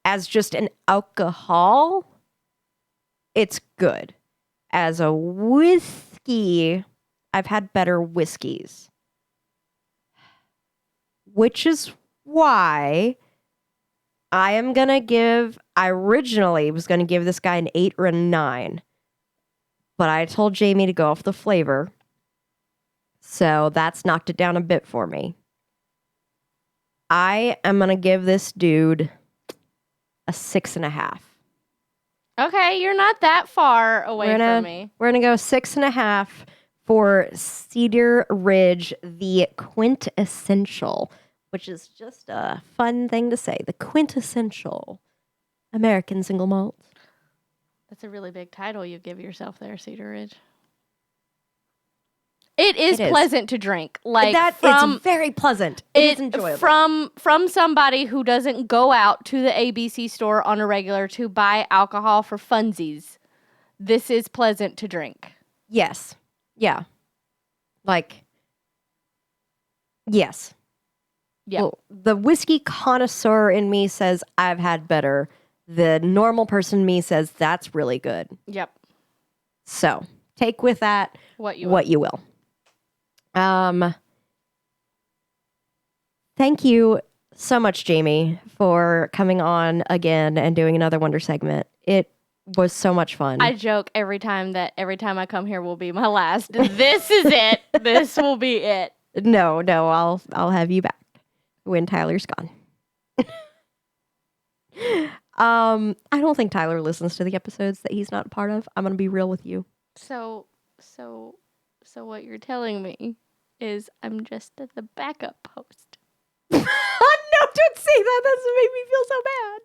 As just an alcohol, it's good. As a whiskey, I've had better whiskeys. Which is why I originally was going to give this guy an 8 or a 9. But I told Jamie to go off the flavor. So that's knocked it down a bit for me. I am going to give this dude a 6.5. Okay, you're not that far away from me. We're going to go 6.5 for Cedar Ridge, the QuintEssential, which is just a fun thing to say. The QuintEssential American Single Malt. That's a really big title you give yourself there, Cedar Ridge. It is pleasant to drink. Like it's very pleasant. It is enjoyable. From somebody who doesn't go out to the ABC store on a regular to buy alcohol for funsies. This is pleasant to drink. Yes. Yeah. Like, yes. Yeah. Well, the whiskey connoisseur in me says I've had better. The normal person in me says that's really good. Yep. So take with that What you will. Thank you so much, Jamie, for coming on again and doing another Wonder segment. It was so much fun. I joke every time I come here will be my last. This is it. This will be it. No, I'll have you back when Tyler's gone. I don't think Tyler listens to the episodes that he's not a part of. I'm gonna be real with you. So what you're telling me is I'm just the backup host. No, don't say that. That's what made me feel so bad.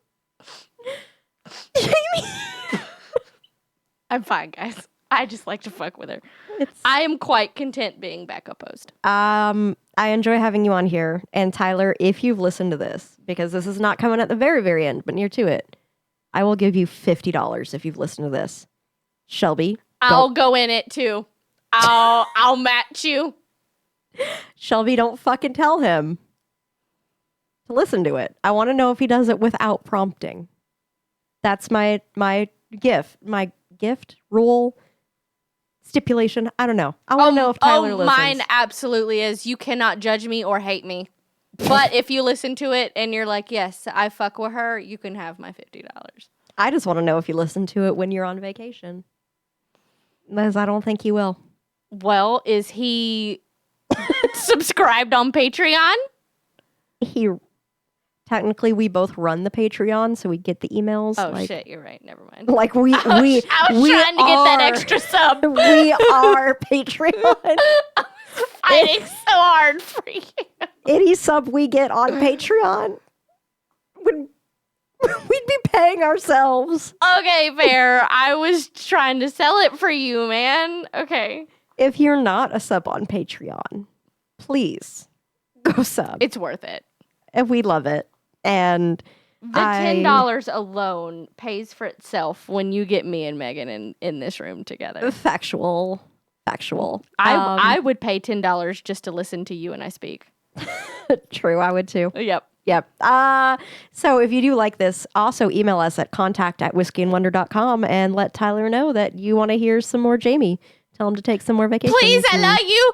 Jamie. I'm fine, guys. I just like to fuck with her. I am quite content being backup host. I enjoy having you on here. And Tyler, if you've listened to this, because this is not coming at the very, very end, but near to it, I will give you $50 if you've listened to this. Shelby. I'll go in it too. I'll match you. Shelby, don't fucking tell him to listen to it. I want to know if he does it without prompting. That's my gift. My gift, rule, stipulation. I don't know. I want to know if Tyler listens. Mine absolutely is. You cannot judge me or hate me. But if you listen to it and you're like, yes, I fuck with her, you can have my $50. I just want to know if you listen to it when you're on vacation. Because I don't think he will. Well, is he subscribed on Patreon? Technically, we both run the Patreon, so we get the emails. Oh, shit, you're right. Never mind. Like, we I was trying to get that extra sub. We are Patreon. Fighting so hard for you. Any sub we get on Patreon, we'd be paying ourselves. Okay, fair. I was trying to sell it for you, man. Okay. If you're not a sub on Patreon, please go sub. It's worth it. And we love it. And the $10 alone pays for itself when you get me and Megan in this room together. Factual. I would pay $10 just to listen to you and I speak. True, I would too. Yep. So if you do like this, also email us at contact@whiskeyandwonder.com and let Tyler know that you want to hear some more Jamie. Tell him to take some more vacations. Please, I love you.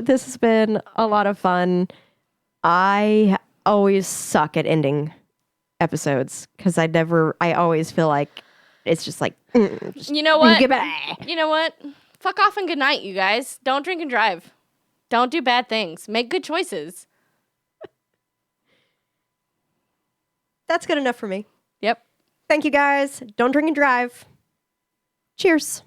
This has been a lot of fun. I always suck at ending episodes because I always feel like it's just like, you know what? Get back. You know what? Fuck off and good night, you guys. Don't drink and drive. Don't do bad things. Make good choices. That's good enough for me. Yep. Thank you, guys. Don't drink and drive. Cheers.